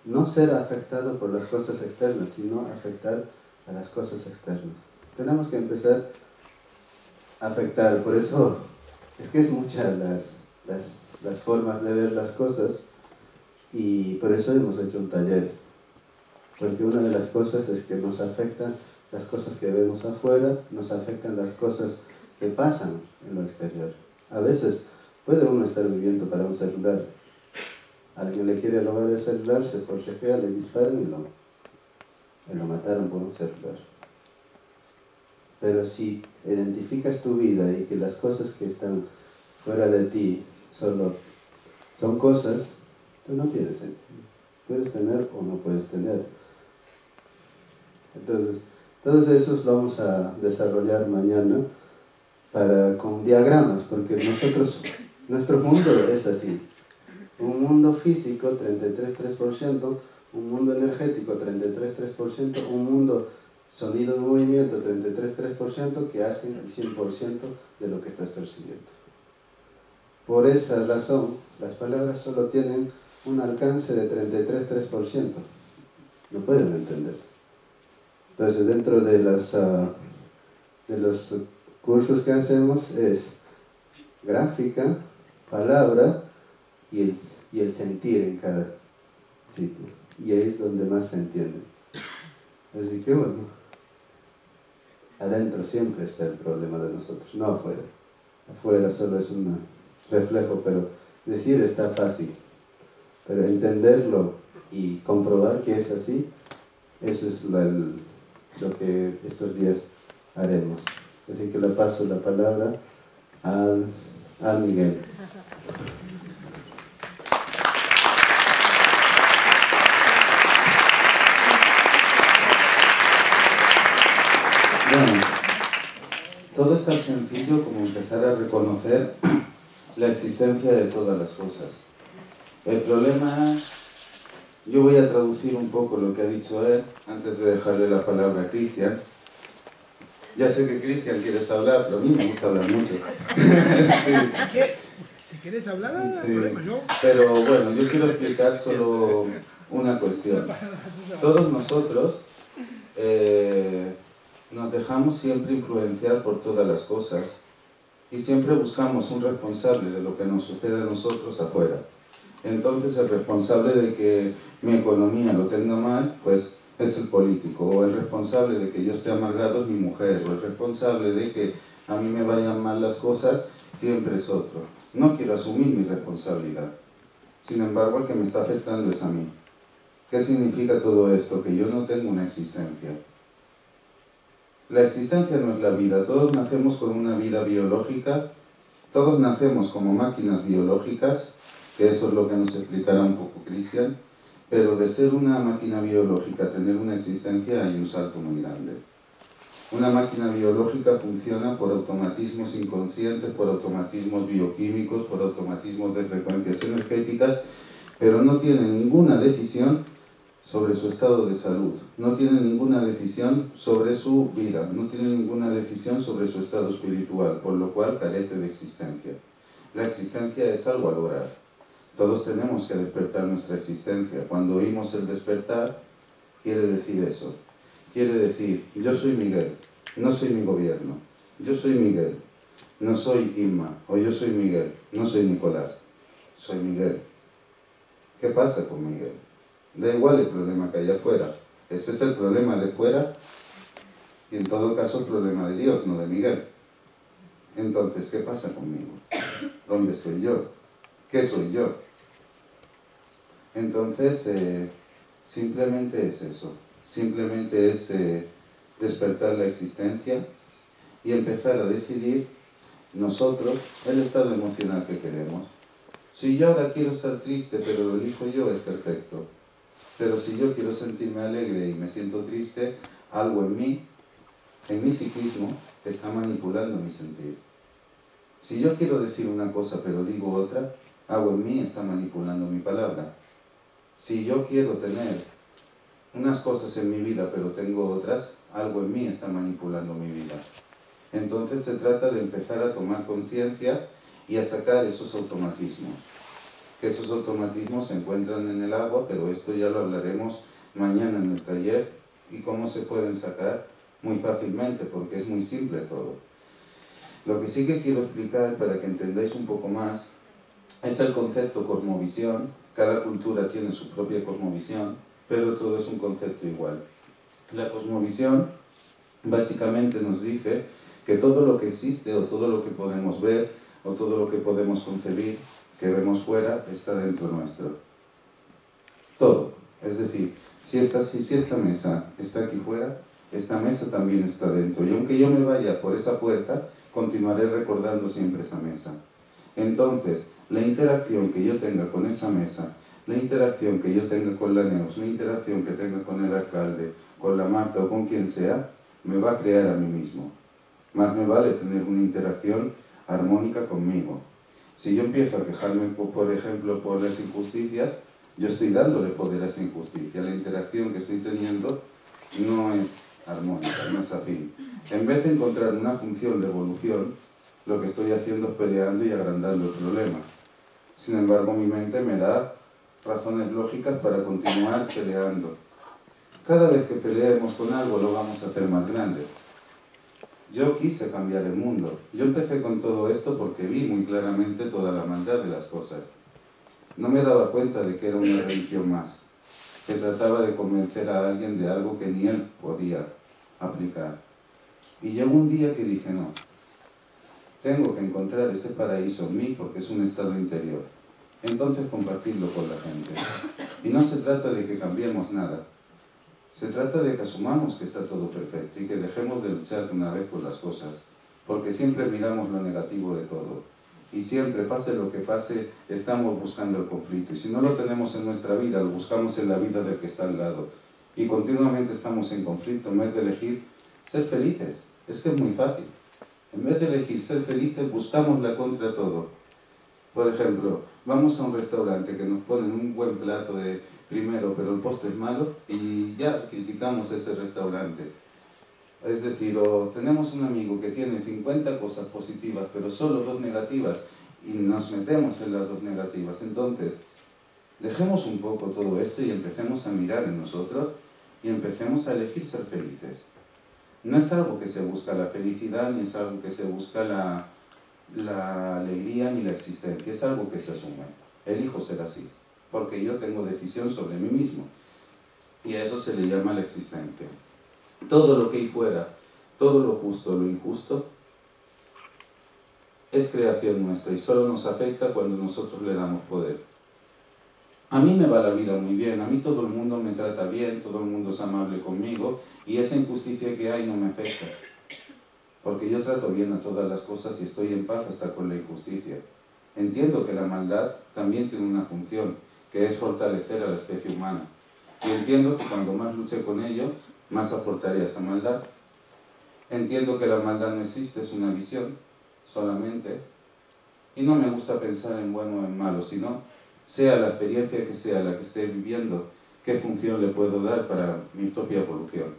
no ser afectado por las cosas externas, sino afectar a las cosas externas. Tenemos que empezar a afectar, por eso es que es muchas las formas de ver las cosas y por eso hemos hecho un taller. Porque una de las cosas es que nos afectan las cosas que vemos afuera, nos afectan las cosas que pasan en lo exterior. A veces puede uno estar viviendo para un celular. Alguien le quiere robar el celular, se forcejea, le disparan y lo mataron por un celular. Pero si identificas tu vida y que las cosas que están fuera de ti solo son cosas, tú no tienes sentido. Puedes tener o no puedes tener. Entonces, todos esos vamos a desarrollar mañana con diagramas, porque nuestro mundo es así. Un mundo físico, 33,3%, un mundo energético, 33,3%, un mundo sonido en movimiento, 33,3%, que hacen el 100% de lo que estás percibiendo. Por esa razón, las palabras solo tienen un alcance de 33,3%. No pueden entenderse. Entonces, dentro de los cursos que hacemos es gráfica, palabra y el sentir en cada sitio. Y ahí es donde más se entiende. Así que bueno, adentro siempre está el problema de nosotros, no afuera. Afuera solo es un reflejo, pero decir está fácil. Pero entenderlo y comprobar que es así, eso es lo que estos días haremos. Así que le paso la palabra a Miguel. Bueno, todo es tan sencillo como empezar a reconocer la existencia de todas las cosas. El problema, yo voy a traducir un poco lo que ha dicho él, antes de dejarle la palabra a Cristian. Ya sé que Cristian quieres hablar, pero a mí me gusta hablar mucho. Sí. Si quieres hablar, sí. problema, yo. Pero bueno, yo quiero explicar solo una cuestión. Todos nosotros nos dejamos siempre influenciar por todas las cosas y siempre buscamos un responsable de lo que nos sucede a nosotros afuera. Entonces el responsable de que mi economía lo tenga mal, pues es el político, o el responsable de que yo esté amargado es mi mujer, o el responsable de que a mí me vayan mal las cosas siempre es otro. No quiero asumir mi responsabilidad. Sin embargo, el que me está afectando es a mí. ¿Qué significa todo esto? Que yo no tengo una existencia. La existencia no es la vida. Todos nacemos con una vida biológica, todos nacemos como máquinas biológicas, que eso es lo que nos explicará un poco Cristian, pero de ser una máquina biológica a tener una existencia hay un salto muy grande. Una máquina biológica funciona por automatismos inconscientes, por automatismos bioquímicos, por automatismos de frecuencias energéticas, pero no tiene ninguna decisión sobre su estado de salud, no tiene ninguna decisión sobre su vida, no tiene ninguna decisión sobre su estado espiritual, por lo cual carece de existencia. La existencia es algo a lograr. Todos tenemos que despertar nuestra existencia. Cuando oímos el despertar, quiere decir eso. Quiere decir, yo soy Miguel, no soy mi gobierno. Yo soy Miguel, no soy Inma. O yo soy Miguel, no soy Nicolás. Soy Miguel. ¿Qué pasa con Miguel? Da igual el problema que hay afuera. Ese es el problema de fuera y en todo caso el problema de Dios, no de Miguel. Entonces, ¿qué pasa conmigo? ¿Dónde estoy yo? ¿Qué soy yo? Entonces, simplemente es eso. Simplemente es despertar la existencia y empezar a decidir nosotros el estado emocional que queremos. Si yo ahora quiero estar triste, pero lo elijo yo, es perfecto. Pero si yo quiero sentirme alegre y me siento triste, algo en mi psiquismo, está manipulando mi sentir. Si yo quiero decir una cosa pero digo otra, algo en mí está manipulando mi palabra. Si yo quiero tener unas cosas en mi vida, pero tengo otras, algo en mí está manipulando mi vida. Entonces se trata de empezar a tomar conciencia y a sacar esos automatismos. Que esos automatismos se encuentran en el agua, pero esto ya lo hablaremos mañana en el taller, y cómo se pueden sacar muy fácilmente, porque es muy simple todo. Lo que sí que quiero explicar, para que entendáis un poco más, es el concepto cosmovisión. Cada cultura tiene su propia cosmovisión, pero todo es un concepto igual. La cosmovisión básicamente nos dice que todo lo que existe, o todo lo que podemos ver, o todo lo que podemos concebir, que vemos fuera, está dentro nuestro. Todo. Es decir, si esta mesa está aquí fuera, esta mesa también está dentro. Y aunque yo me vaya por esa puerta, continuaré recordando siempre esa mesa. Entonces, la interacción que yo tenga con esa mesa, la interacción que yo tenga con la Neus, la interacción que tenga con el alcalde, con la Marta o con quien sea, me va a crear a mí mismo. Más me vale tener una interacción armónica conmigo. Si yo empiezo a quejarme, por ejemplo, por las injusticias, yo estoy dándole poder a esa injusticia. La interacción que estoy teniendo no es armónica, no es afín. En vez de encontrar una función de evolución, lo que estoy haciendo es peleando y agrandando el problema. Sin embargo, mi mente me da razones lógicas para continuar peleando. Cada vez que peleemos con algo, lo vamos a hacer más grande. Yo quise cambiar el mundo. Yo empecé con todo esto porque vi muy claramente toda la maldad de las cosas. No me daba cuenta de que era una religión más, que trataba de convencer a alguien de algo que ni él podía aplicar. Y llegó un día que dije, no, tengo que encontrar ese paraíso en mí porque es un estado interior. Entonces compartirlo con la gente. Y no se trata de que cambiemos nada. Se trata de que asumamos que está todo perfecto y que dejemos de luchar de una vez por las cosas. Porque siempre miramos lo negativo de todo. Y siempre, pase lo que pase, estamos buscando el conflicto. Y si no lo tenemos en nuestra vida, lo buscamos en la vida del que está al lado. Y continuamente estamos en conflicto en vez de elegir ser felices. Es que es muy fácil. En vez de elegir ser felices, buscamos la contra todo. Por ejemplo, vamos a un restaurante que nos ponen un buen plato de primero, pero el postre es malo, y ya criticamos ese restaurante. Es decir, o tenemos un amigo que tiene 50 cosas positivas, pero solo 2 negativas, y nos metemos en las 2 negativas. Entonces, dejemos un poco todo esto y empecemos a mirar en nosotros y empecemos a elegir ser felices. No es algo que se busca la felicidad, ni es algo que se busca la alegría ni la existencia, es algo que se asume. Elijo ser así, porque yo tengo decisión sobre mí mismo. Y a eso se le llama la existencia. Todo lo que hay fuera, todo lo justo, lo injusto, es creación nuestra y solo nos afecta cuando nosotros le damos poder. A mí me va la vida muy bien, a mí todo el mundo me trata bien, todo el mundo es amable conmigo y esa injusticia que hay no me afecta. Porque yo trato bien a todas las cosas y estoy en paz hasta con la injusticia. Entiendo que la maldad también tiene una función, que es fortalecer a la especie humana. Y entiendo que cuando más luche con ello, más aportaré a esa maldad. Entiendo que la maldad no existe, es una visión solamente. Y no me gusta pensar en bueno o en malo, sino, sea la experiencia que sea la que esté viviendo, qué función le puedo dar para mi propia evolución.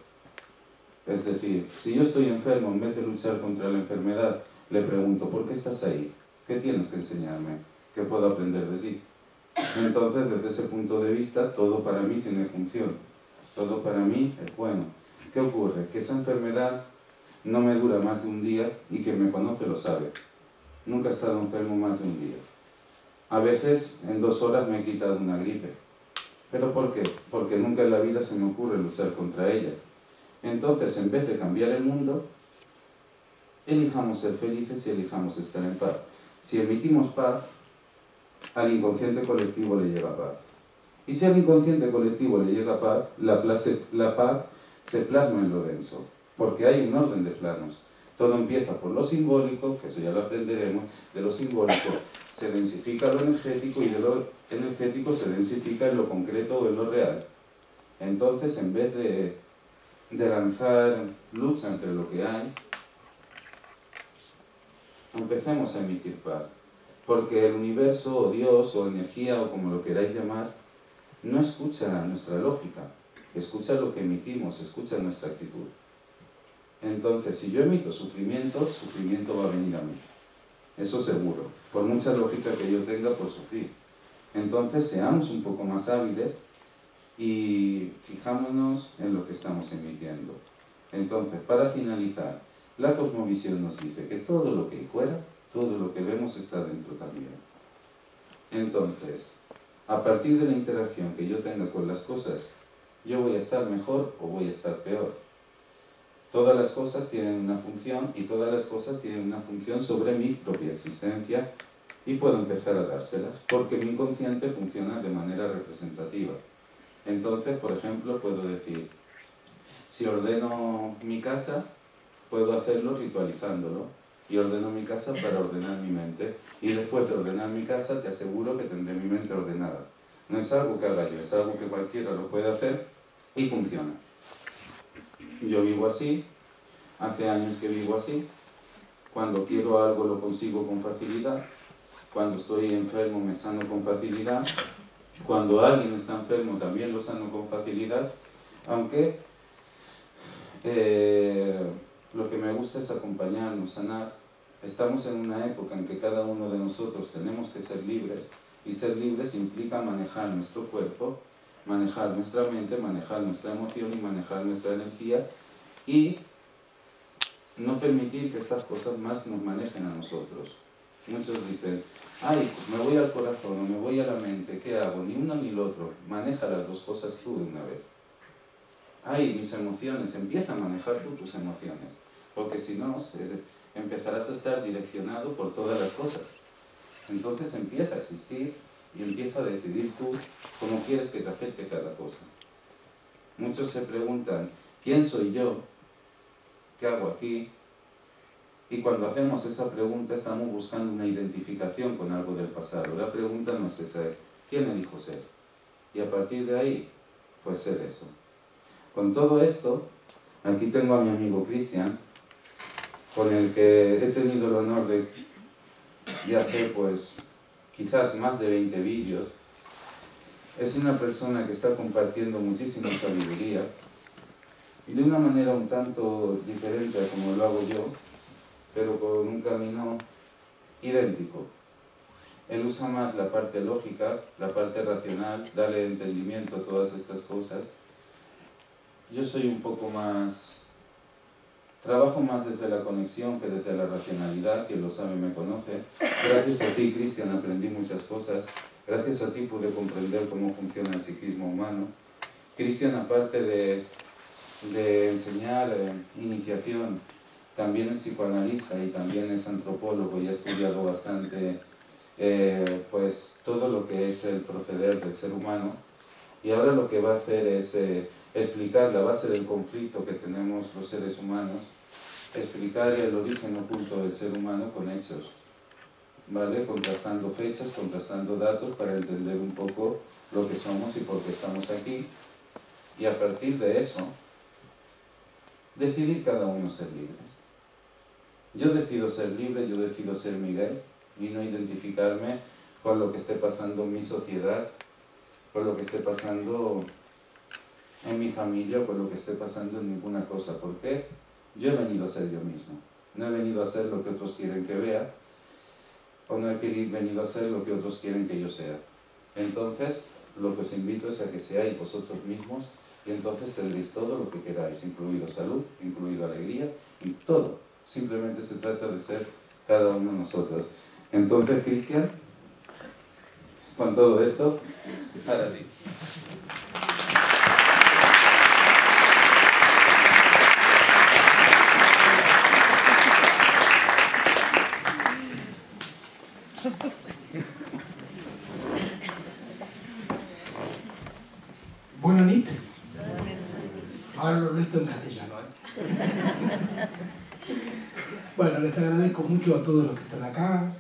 Es decir, si yo estoy enfermo, en vez de luchar contra la enfermedad, le pregunto, ¿por qué estás ahí? ¿Qué tienes que enseñarme? ¿Qué puedo aprender de ti? Entonces, desde ese punto de vista, todo para mí tiene función. Todo para mí es bueno. ¿Qué ocurre? Que esa enfermedad no me dura más de un día y quien me conoce lo sabe. Nunca he estado enfermo más de un día. A veces, en 2 horas me he quitado una gripe. ¿Pero por qué? Porque nunca en la vida se me ocurre luchar contra ella. Entonces, en vez de cambiar el mundo, elijamos ser felices y elijamos estar en paz. Si emitimos paz, al inconsciente colectivo le llega paz. Y si al inconsciente colectivo le llega paz, la paz se plasma en lo denso, porque hay un orden de planos. Todo empieza por lo simbólico, que eso ya lo aprenderemos, de lo simbólico se densifica lo energético y de lo energético se densifica en lo concreto o en lo real. Entonces, en vez de lanzar lucha entre lo que hay, empecemos a emitir paz. Porque el universo, o Dios, o energía, o como lo queráis llamar, no escucha nuestra lógica. escucha lo que emitimos, escucha nuestra actitud. Entonces, si yo emito sufrimiento, sufrimiento va a venir a mí. Eso seguro, por mucha lógica que yo tenga por sufrir. Entonces, seamos un poco más hábiles y fijámonos en lo que estamos emitiendo. Entonces, para finalizar, la cosmovisión nos dice que todo lo que hay fuera, todo lo que vemos está dentro también. Entonces, a partir de la interacción que yo tenga con las cosas, yo voy a estar mejor o voy a estar peor. Todas las cosas tienen una función y todas las cosas tienen una función sobre mi propia existencia y puedo empezar a dárselas porque mi inconsciente funciona de manera representativa. Entonces, por ejemplo, puedo decir, si ordeno mi casa, puedo hacerlo ritualizándolo y ordeno mi casa para ordenar mi mente y después de ordenar mi casa te aseguro que tendré mi mente ordenada. No es algo que haga yo, es algo que cualquiera lo puede hacer y funciona. Yo vivo así, hace años que vivo así, cuando quiero algo lo consigo con facilidad, cuando estoy enfermo me sano con facilidad, cuando alguien está enfermo también lo sano con facilidad, aunque lo que me gusta es acompañarnos, sanar. Estamos en una época en que cada uno de nosotros tenemos que ser libres, y ser libres implica manejar nuestro cuerpo, manejar nuestra mente, manejar nuestra emoción y manejar nuestra energía, y no permitir que estas cosas más nos manejen a nosotros. Muchos dicen, ay, me voy al corazón o me voy a la mente, ¿qué hago? Ni uno ni el otro, maneja las dos cosas tú de una vez. Ay, mis emociones, empieza a manejar tú tus emociones, porque si no, empezarás a estar direccionado por todas las cosas. Entonces empieza a existir y empieza a decidir tú cómo quieres que te afecte cada cosa. Muchos se preguntan, ¿quién soy yo? ¿Qué hago aquí? Y cuando hacemos esa pregunta estamos buscando una identificación con algo del pasado. La pregunta no es esa, es ¿quién elijo ser? Y a partir de ahí, pues ser eso. Con todo esto, aquí tengo a mi amigo Cristian, con el que he tenido el honor de hacer pues quizás más de 20 vídeos. Es una persona que está compartiendo muchísima sabiduría de una manera un tanto diferente a como lo hago yo, pero con un camino idéntico. Él usa más la parte lógica, la parte racional, darle entendimiento a todas estas cosas. Yo soy un poco más... Trabajo más desde la conexión que desde la racionalidad, quien lo sabe me conoce. Gracias a ti, Cristian, aprendí muchas cosas. Gracias a ti pude comprender cómo funciona el psiquismo humano. Cristian, aparte de enseñar iniciación, también es psicoanalista y también es antropólogo y ha estudiado bastante pues todo lo que es el proceder del ser humano. Y ahora lo que va a hacer es explicar la base del conflicto que tenemos los seres humanos, explicar el origen oculto del ser humano con hechos, ¿vale? Contrastando fechas, contrastando datos para entender un poco lo que somos y por qué estamos aquí. Y a partir de eso, decidir cada uno ser libre. Yo decido ser libre, yo decido ser Miguel y no identificarme con lo que esté pasando en mi sociedad, con lo que esté pasando en mi familia o con lo que esté pasando en ninguna cosa. ¿Por qué? Yo he venido a ser yo mismo. No he venido a ser lo que otros quieren que vea, o no he venido a ser lo que otros quieren que yo sea. Entonces, lo que os invito es a que seáis vosotros mismos y entonces tendréis todo lo que queráis, incluido salud, incluido alegría, y todo. Simplemente se trata de ser cada uno de nosotros. Entonces, Cristian, con todo esto, para ti. Buenas noches. Ahora lo resto en castellano. Bueno, les agradezco mucho a todos los que están acá,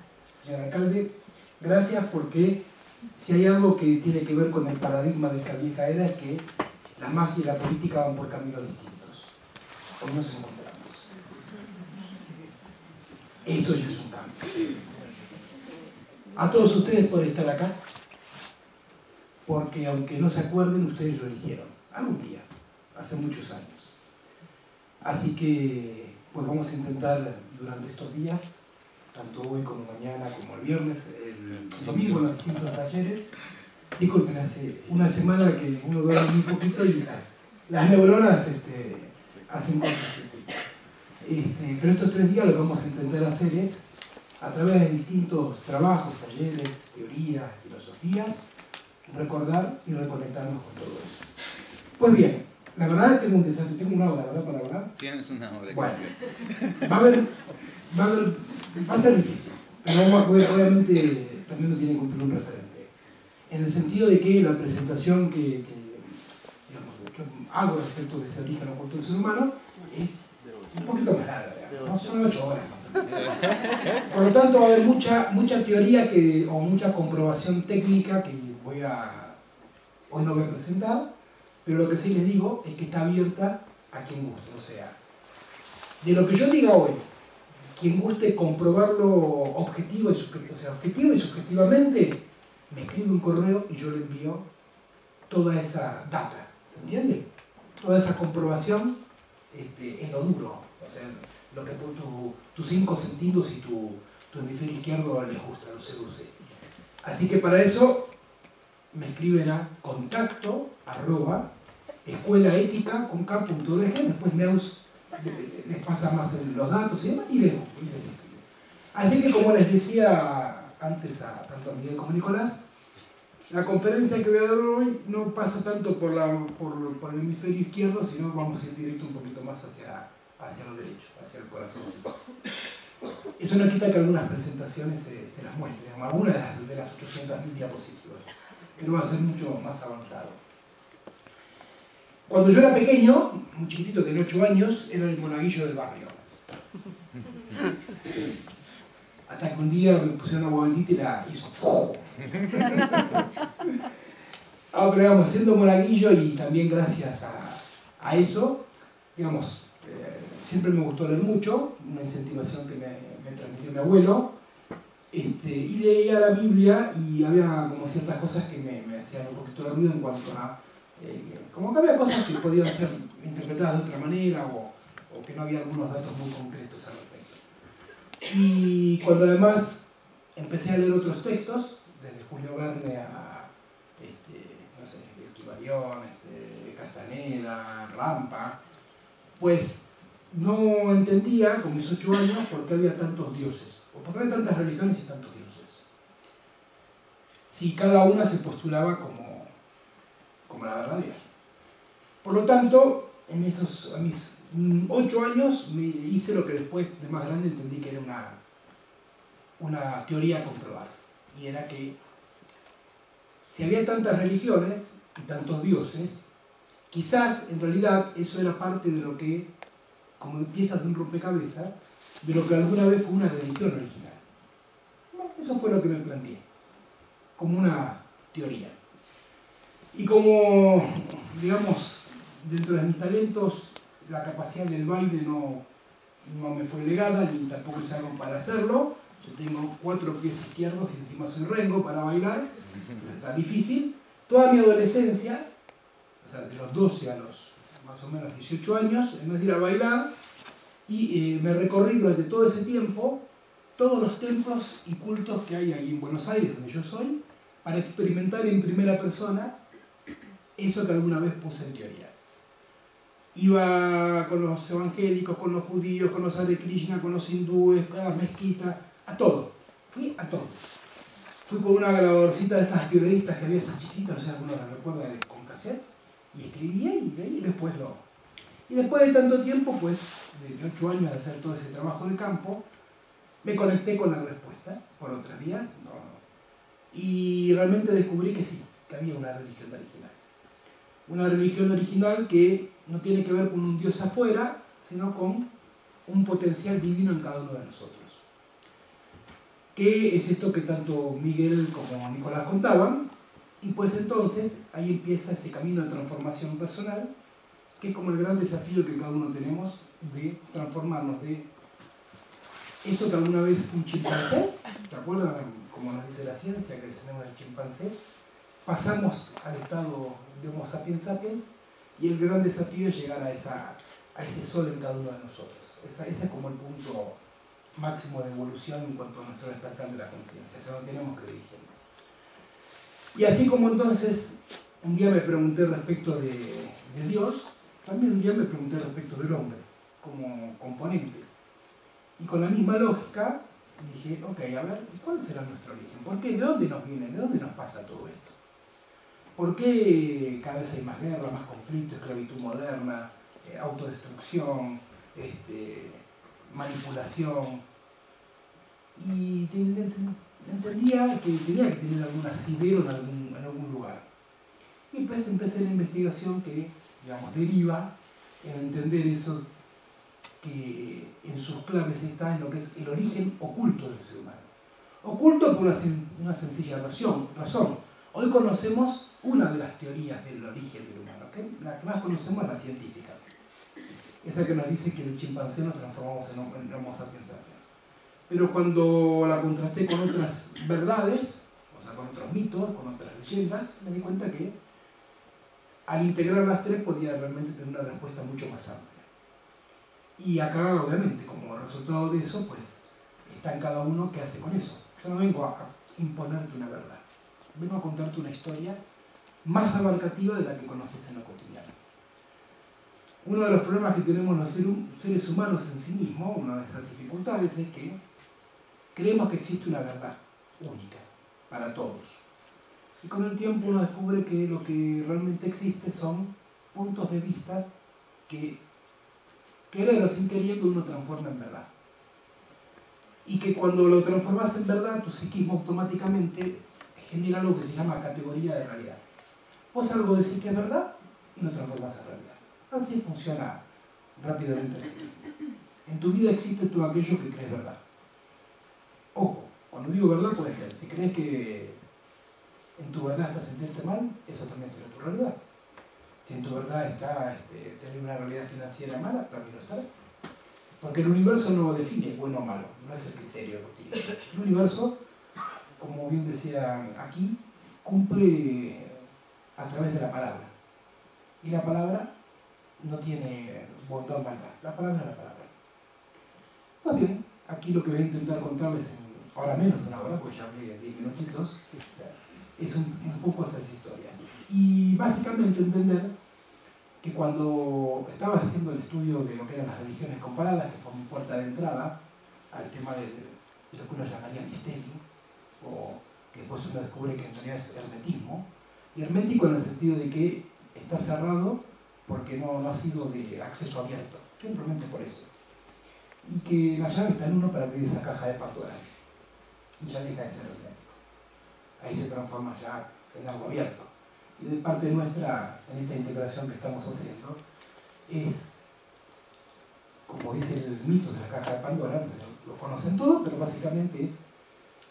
señor alcalde. Gracias, porque si hay algo que tiene que ver con el paradigma de esa vieja era es que la magia y la política van por caminos distintos. Hoy nos encontramos. Eso ya es un cambio. A todos ustedes por estar acá, porque aunque no se acuerden, ustedes lo eligieron. algún día, hace muchos años. Así que pues vamos a intentar durante estos días, tanto hoy como mañana, como el viernes, el domingo en los distintos talleres. Disculpen, hace una semana que uno duerme un poquito y las neuronas hacen cortocircuito. Pero estos 3 días lo que vamos a intentar hacer es, a través de distintos trabajos, talleres, teorías, filosofías, recordar y reconectarnos con todo eso. Pues bien, la verdad es que tengo un desafío, tengo una hora, ¿verdad? Para hablar. Tienes una hora. Bueno, va a ser difícil, pero obviamente también lo tiene que cumplir un referente. En el sentido de que la presentación que digamos, yo hago respecto de ese origen oculto del ser humano es un poquito más larga, ¿no? Son 8 horas más o menos. Por lo tanto va a haber mucha teoría o mucha comprobación técnica que hoy no voy a presentar, pero lo que sí les digo es que está abierta a quien guste. O sea, de lo que yo diga hoy, quien guste comprobarlo objetivo y subjetivamente, me escribe un correo y yo le envío toda esa data, ¿se entiende? Toda esa comprobación en lo duro, o sea, lo que tus 5 sentidos y tu hemisferio izquierdo les gusta, lo seduce. Así que para eso me escriben a contacto@escuelaetica.org, después Neus les pasa más los datos y demás, y les escribe. Así que como les decía antes tanto a Miguel como a Nicolás, la conferencia que voy a dar hoy no pasa tanto por el hemisferio izquierdo, sino vamos a ir directo un poquito más hacia lo derecho, hacia el corazón. Eso no quita que algunas presentaciones se las muestren, algunas de las 800.000 diapositivas, pero va a ser mucho más avanzado. Cuando yo era pequeño, muy chiquitito, tenía 8 años, era el monaguillo del barrio. Hasta que un día me pusieron agua bendita y la hizo ¡fu! Pero digamos, siendo monaguillo y también gracias a eso, digamos, siempre me gustó leer mucho, una incentivación que me transmitió mi abuelo, y leía la Biblia y había como ciertas cosas que me hacían un poquito de ruido en cuanto a como que había cosas que podían ser interpretadas de otra manera o que no había algunos datos muy concretos al respecto. Y cuando además empecé a leer otros textos, desde Julio Verne a no sé, Kybalión, Castaneda, Rampa, pues no entendía con mis 8 años por qué había tantos dioses, o por qué había tantas religiones y tantos dioses. Si cada una se postulaba como la verdadera. Por lo tanto, a mis 8 años me hice lo que después de más grande entendí que era una teoría a comprobar. Y era que si había tantas religiones y tantos dioses, quizás en realidad eso era parte de lo que, como piezas de un rompecabezas, de lo que alguna vez fue una religión original. Bueno, eso fue lo que me planteé, como una teoría. Y como, digamos, dentro de mis talentos, la capacidad del baile no me fue legada, ni tampoco es algo para hacerlo. Yo tengo 4 pies izquierdos y encima soy rengo para bailar, entonces está difícil. Toda mi adolescencia, o sea, de los 12 a los más o menos 18 años, en vez de ir a bailar, y me recorrí durante todo ese tiempo todos los templos y cultos que hay ahí en Buenos Aires, donde yo soy, para experimentar en primera persona eso que alguna vez puse en teoría. Iba con los evangélicos, con los judíos, con los Hare Krishna, con los hindúes, con las mezquitas, a todo. Fui a todo. Fui con una grabadorcita de esas periodistas que había, esas chiquitas, no sé si alguno las recuerda, con cassette, y escribía y leía y después lo... Y después de tanto tiempo, pues, de 8 años de hacer todo ese trabajo de campo, me conecté con la respuesta, por otras vías, y realmente descubrí que sí, que había una religión original. Una religión original que no tiene que ver con un Dios afuera, sino con un potencial divino en cada uno de nosotros. ¿Qué es esto que tanto Miguel como Nicolás contaban? Y pues entonces ahí empieza ese camino de transformación personal, que es como el gran desafío que cada uno tenemos de transformarnos de eso que alguna vez fue un chimpancé, ¿te acuerdan? Como nos dice la ciencia, que tenemos el chimpancé, pasamos al estado de Homo sapiens sapiens, Y el gran desafío es llegar a ese sol en cada uno de nosotros. Ese es como el punto máximo de evolución en cuanto a nuestro despertar de la conciencia, hacia donde tenemos que dirigirnos. Y así como entonces un día me pregunté respecto de Dios, también un día me pregunté respecto del hombre como componente. Y con la misma lógica dije, ok, a ver, ¿cuál será nuestro origen? ¿Por qué? ¿De dónde nos viene? ¿De dónde nos pasa todo esto? ¿Por qué cada vez hay más guerra, más conflicto, esclavitud moderna, autodestrucción, manipulación? Y entendía que tenía que tener algún asidero en algún lugar. Y empecé la investigación que, digamos, deriva en entender eso que en sus claves está en lo que es el origen oculto del ser humano. Oculto por una sencilla razón. Hoy conocemos una de las teorías del origen del humano, ¿okay? La que más conocemos es la científica. Esa que nos dice que del chimpancé nos transformamos en Homo sapiens sapiens. Pero cuando la contrasté con otras verdades, o sea, con otros mitos, con otras leyendas, me di cuenta que al integrar las tres podía realmente tener una respuesta mucho más amplia. Y acá, obviamente, como resultado de eso, pues está en cada uno qué hace con eso. Yo no vengo a imponerte una verdad, vengo a contarte una historia más abarcativa de la que conoces en lo cotidiano. Uno de los problemas que tenemos los seres humanos en sí mismos, una de esas dificultades, es que creemos que existe una verdad única para todos. Y con el tiempo uno descubre que lo que realmente existe son puntos de vista que queriendo sin queriendo uno transforma en verdad. Y que cuando lo transformas en verdad, tu psiquismo automáticamente genera algo que se llama categoría de realidad. Vos algo decís que es verdad y lo transformas en realidad. Así funciona rápidamente el psiquismo. En tu vida existe todo aquello que crees verdad. Ojo, cuando digo verdad puede ser, si crees que en tu verdad está sentirte mal, eso también será tu realidad. Si en tu verdad está tener una realidad financiera mala, también lo estará. Porque el universo no define bueno o malo, no es el criterio que utiliza. El universo, como bien decía aquí, cumple a través de la palabra. Y la palabra no tiene bondad o maldad, la palabra es la palabra. Pues bien, aquí lo que voy a intentar contarles en ahora menos de una hora, pues ya hablé 10 minutitos, es un poco esas historias. Y básicamente entender que cuando estaba haciendo el estudio de lo que eran las religiones comparadas, que fue mi puerta de entrada al tema de lo que uno llamaría misterio, o que después uno descubre que en realidad es hermetismo, y hermético en el sentido de que está cerrado porque no ha sido de acceso abierto, simplemente por eso. Y que la llave está en uno para abrir esa caja de Pandora. Y ya deja de ser hermético. Ahí se transforma ya en algo abierto. Y de parte nuestra, en esta integración que estamos haciendo, es, como dice el mito de la caja de Pandora, lo conocen todos, pero básicamente es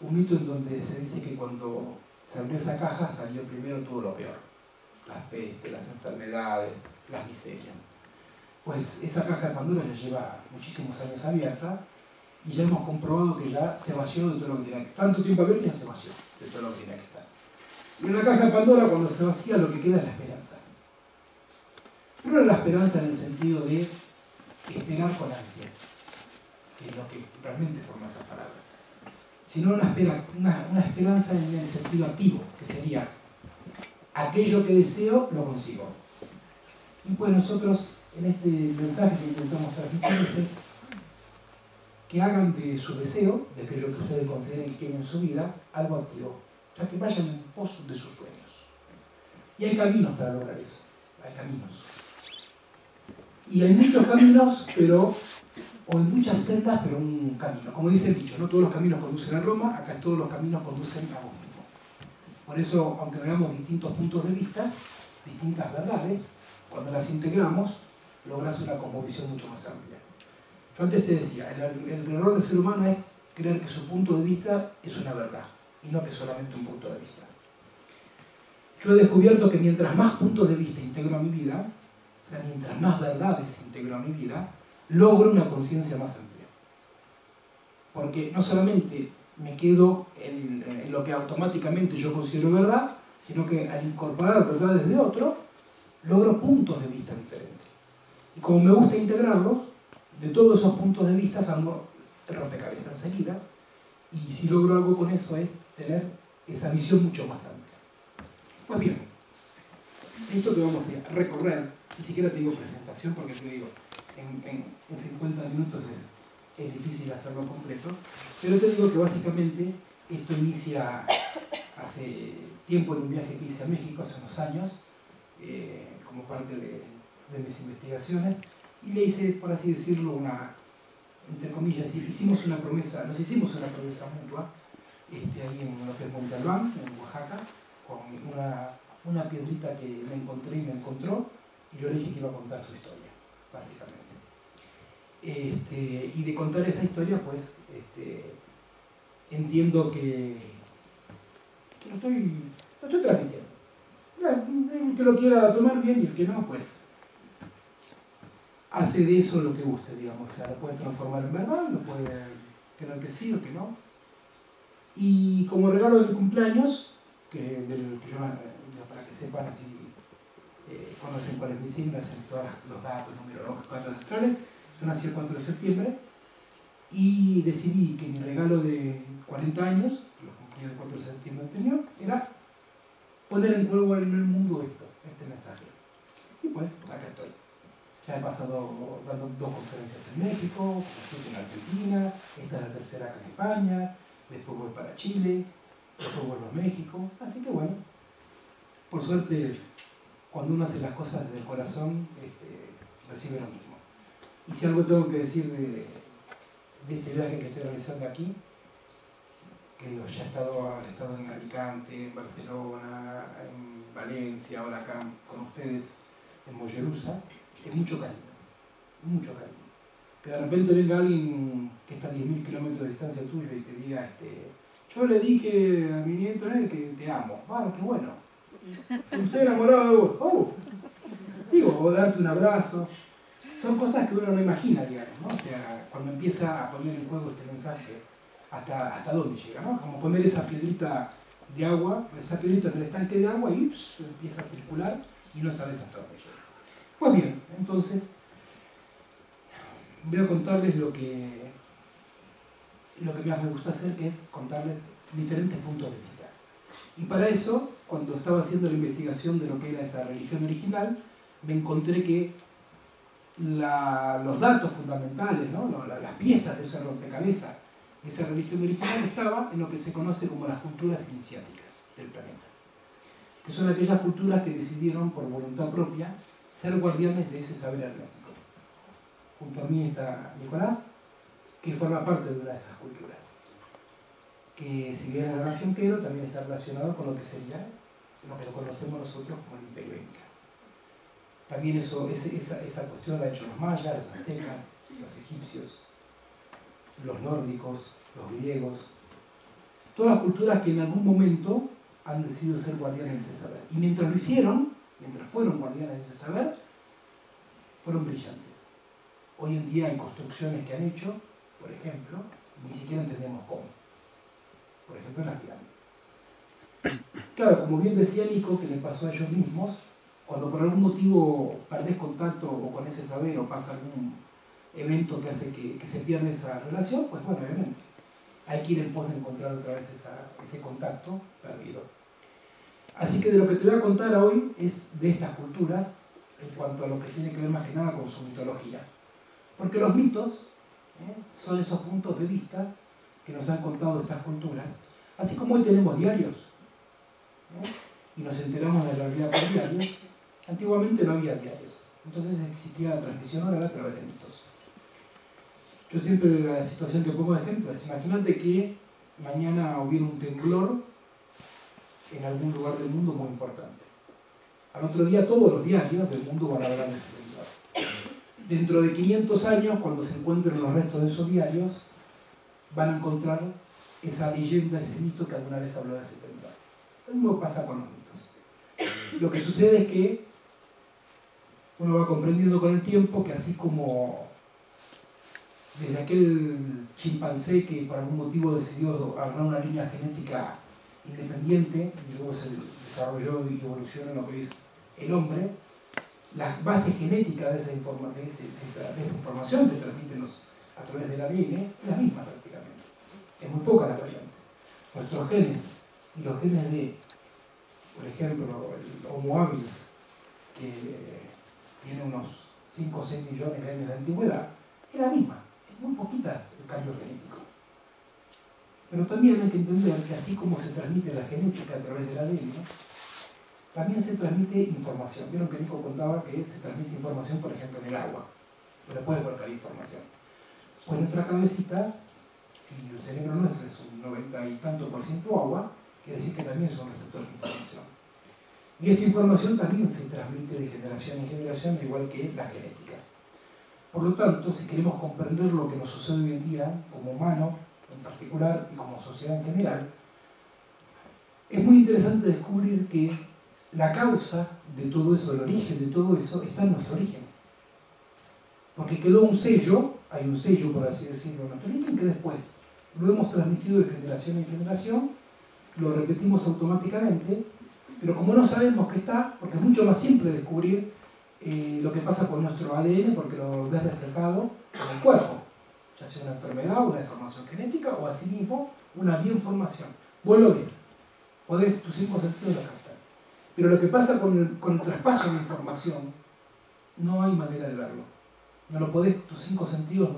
un mito en donde se dice que cuando se abrió esa caja salió primero todo lo peor. Las pestes, las enfermedades, las miserias. Pues esa caja de Pandora ya lleva muchísimos años abierta y ya hemos comprobado que ya se vació de todo lo que tenía que estar. Tanto tiempo abierto ya se vació de todo lo que tenía que estar. Y en la caja de Pandora, cuando se vacía, lo que queda es la esperanza. Pero no es la esperanza en el sentido de esperar con ansias, que es lo que realmente forma esa palabra, sino una esperanza en el sentido activo, que sería aquello que deseo, lo consigo. Y pues nosotros, en este mensaje que intentamos transmitirles es que hagan de su deseo, de aquello que ustedes consideren que quieren en su vida, algo activo. O sea, que vayan en pos de sus sueños. Y hay caminos para lograr eso. Hay caminos. Y hay muchos caminos, o en muchas sendas, pero un camino. Como dice el dicho, no todos los caminos conducen a Roma, acá todos los caminos conducen a vos mismo. Por eso, aunque veamos distintos puntos de vista, distintas verdades, cuando las integramos, logras una cosmovisión mucho más amplia. Yo antes te decía, el error del ser humano es creer que su punto de vista es una verdad, y no que solamente un punto de vista. Yo he descubierto que mientras más puntos de vista integro a mi vida, mientras más verdades integro a mi vida, logro una conciencia más amplia. Porque no solamente me quedo en lo que automáticamente yo considero verdad, sino que al incorporar verdades de otro, logro puntos de vista diferentes. Y como me gusta integrarlos, de todos esos puntos de vista armo el rompecabezas enseguida, y si logro algo con eso es tener esa visión mucho más amplia. Pues bien, esto que vamos a recorrer, ni siquiera te digo presentación porque te digo, en 50 minutos es difícil hacerlo completo, pero te digo que básicamente esto inicia hace tiempo en un viaje que hice a México, hace unos años, como parte de mis investigaciones, y le hice, por así decirlo, entre comillas, hicimos una promesa, nos hicimos una promesa mutua, ahí en lo que es Monte Albán, en Oaxaca, con una piedrita que me encontré y me encontró, y yo le dije que iba a contar su historia, básicamente. Y de contar esa historia, pues, entiendo que lo estoy transmitiendo. El que lo quiera tomar bien y el que no, pues, hace de eso lo que guste, digamos. O sea, lo puede transformar en verdad, lo puede creer que sí o que no. Y como regalo de mi cumpleaños, para que sepan así, conocen cuál es mi signo, hacen todos los datos numerológicos, datos astrales. Yo nací el 4 de septiembre y decidí que mi regalo de 40 años, lo cumplí el 4 de septiembre anterior, era poner en juego en el mundo este mensaje. Y pues, acá estoy. Ya he pasado dando 2 conferencias en México, 7 en Argentina, esta es la tercera acá en España, después voy para Chile, después vuelvo a México, así que bueno, por suerte, cuando uno hace las cosas desde el corazón, recibe lo mismo. Y si algo tengo que decir de este viaje que estoy realizando aquí, que digo, ya he estado en Alicante, en Barcelona, en Valencia, ahora acá con ustedes en Mollerusa, es mucho cariño, mucho cariño. Que de repente venga alguien que está a 10.000 kilómetros de distancia tuyo y te diga, yo le dije a mi nieto que te amo. Bueno, qué bueno. Estoy enamorado de vos. Oh. Digo, o darte un abrazo. Son cosas que uno no imagina, digamos, ¿no? O sea, cuando empieza a poner en juego este mensaje, hasta dónde llega, ¿no? Como poner esa piedrita de agua, esa piedrita del estanque de agua y empieza a circular y no sabes hasta dónde llega. Pues bien, entonces, voy a contarles lo que más me gusta hacer, que es contarles diferentes puntos de vista. Y para eso, cuando estaba haciendo la investigación de lo que era esa religión original, me encontré que los datos fundamentales, ¿no? Las piezas de ese rompecabezas de esa religión original estaba en lo que se conoce como las culturas iniciáticas del planeta, que son aquellas culturas que decidieron por voluntad propia ser guardianes de ese saber hermético. Junto a mí está Nicolás, que forma parte de una de esas culturas, que si bien es racionquero, también está relacionado con lo que sería lo que conocemos nosotros como el Imperio Inca. También esa cuestión la han hecho los mayas, los aztecas, los egipcios, los nórdicos, los griegos, todas culturas que en algún momento han decidido ser guardianes de ese saber. Y mientras lo hicieron, mientras fueron guardianes de ese saber, fueron brillantes. Hoy en día hay construcciones que han hecho, por ejemplo, y ni siquiera entendemos cómo. Por ejemplo, en las pirámides. Claro, como bien decía Nico, que le pasó a ellos mismos, cuando por algún motivo perdés contacto o con ese saber o pasa algún evento que hace que se pierda esa relación, pues bueno, obviamente, hay que ir en pos de encontrar otra vez ese contacto perdido. Así que de lo que te voy a contar hoy es de estas culturas, en cuanto a lo que tiene que ver más que nada con su mitología. Porque los mitos son esos puntos de vista que nos han contado estas culturas, así como hoy tenemos diarios, y nos enteramos de la realidad por diarios. Antiguamente no había diarios, entonces existía la transmisión oral a través de mitos. Yo siempre la situación que pongo de ejemplo es, imagínate que mañana hubiera un temblor en algún lugar del mundo muy importante. Al otro día todos los diarios del mundo van a hablar de ese temblor. Dentro de 500 años, cuando se encuentren los restos de esos diarios, van a encontrar esa leyenda, ese mito que alguna vez habló de ese temblor. Lo mismo pasa con los mitos. Lo que sucede es que uno va comprendiendo con el tiempo que así como desde aquel chimpancé que por algún motivo decidió agarrar una línea genética independiente y luego se desarrolló y evolucionó en lo que es el hombre, la base genética de esa información que transmiten a través del ADN es la misma prácticamente. Es muy poca la variante. Nuestros genes y los genes de, por ejemplo, el Homo habilis, que tiene unos 5 o 6 millones de años de antigüedad, es la misma. Es muy poquita el cambio genético. Pero también hay que entender que así como se transmite la genética a través del ADN, también se transmite información. Vieron que Nico contaba que se transmite información, por ejemplo, en el agua. No le puede colocar información. Pues nuestra cabecita, si el cerebro nuestro es un 90 y tanto % agua, quiere decir que también son receptores de información. Y esa información también se transmite de generación en generación, igual que la genética. Por lo tanto, si queremos comprender lo que nos sucede hoy en día, como humano en particular y como sociedad en general, es muy interesante descubrir que la causa de todo eso, el origen de todo eso, está en nuestro origen. Porque quedó un sello, hay un sello, por así decirlo, en nuestro origen, que después lo hemos transmitido de generación en generación, lo repetimos automáticamente, pero como no sabemos que está, porque es mucho más simple descubrir lo que pasa con nuestro ADN, porque lo ves reflejado en el cuerpo, ya sea una enfermedad, una deformación genética, o asimismo una bioinformación. Vos lo ves, podés, tus 5 sentidos lo captan. Pero lo que pasa con el traspaso de información, no hay manera de verlo. No lo podés, tus 5 sentidos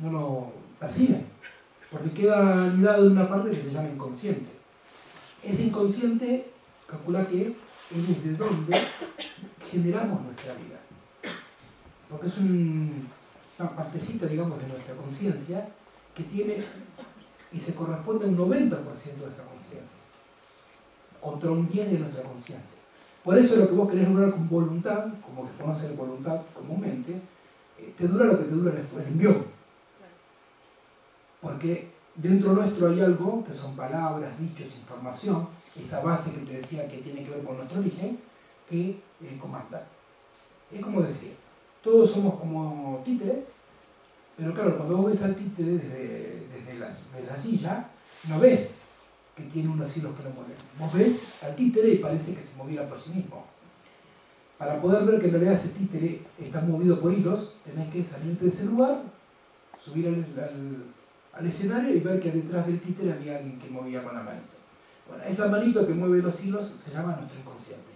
no lo perciben, porque queda anidado en una parte que se llama inconsciente. Ese inconsciente, calcula que es desde donde generamos nuestra vida. Porque es una partecita, digamos, de nuestra conciencia que tiene y se corresponde a un 90% de esa conciencia, contra un 10% de nuestra conciencia. Por eso lo que vos querés lograr con voluntad, como que conoces voluntad comúnmente, te dura lo que te dura el envión. Porque dentro nuestro hay algo que son palabras, dichos, información, esa base que te decía que tiene que ver con nuestro origen, que comanda. Es como decir, todos somos como títeres, pero claro, cuando vos ves al títere desde la silla, no ves que tiene unos hilos que lo mueven. Vos ves al títere y parece que se moviera por sí mismo. Para poder ver que en realidad ese títere está movido por hilos, tenés que salirte de ese lugar, subir al escenario y ver que detrás del títere había alguien que movía con la manito. Bueno, esa manito que mueve los hilos se llama nuestro inconsciente.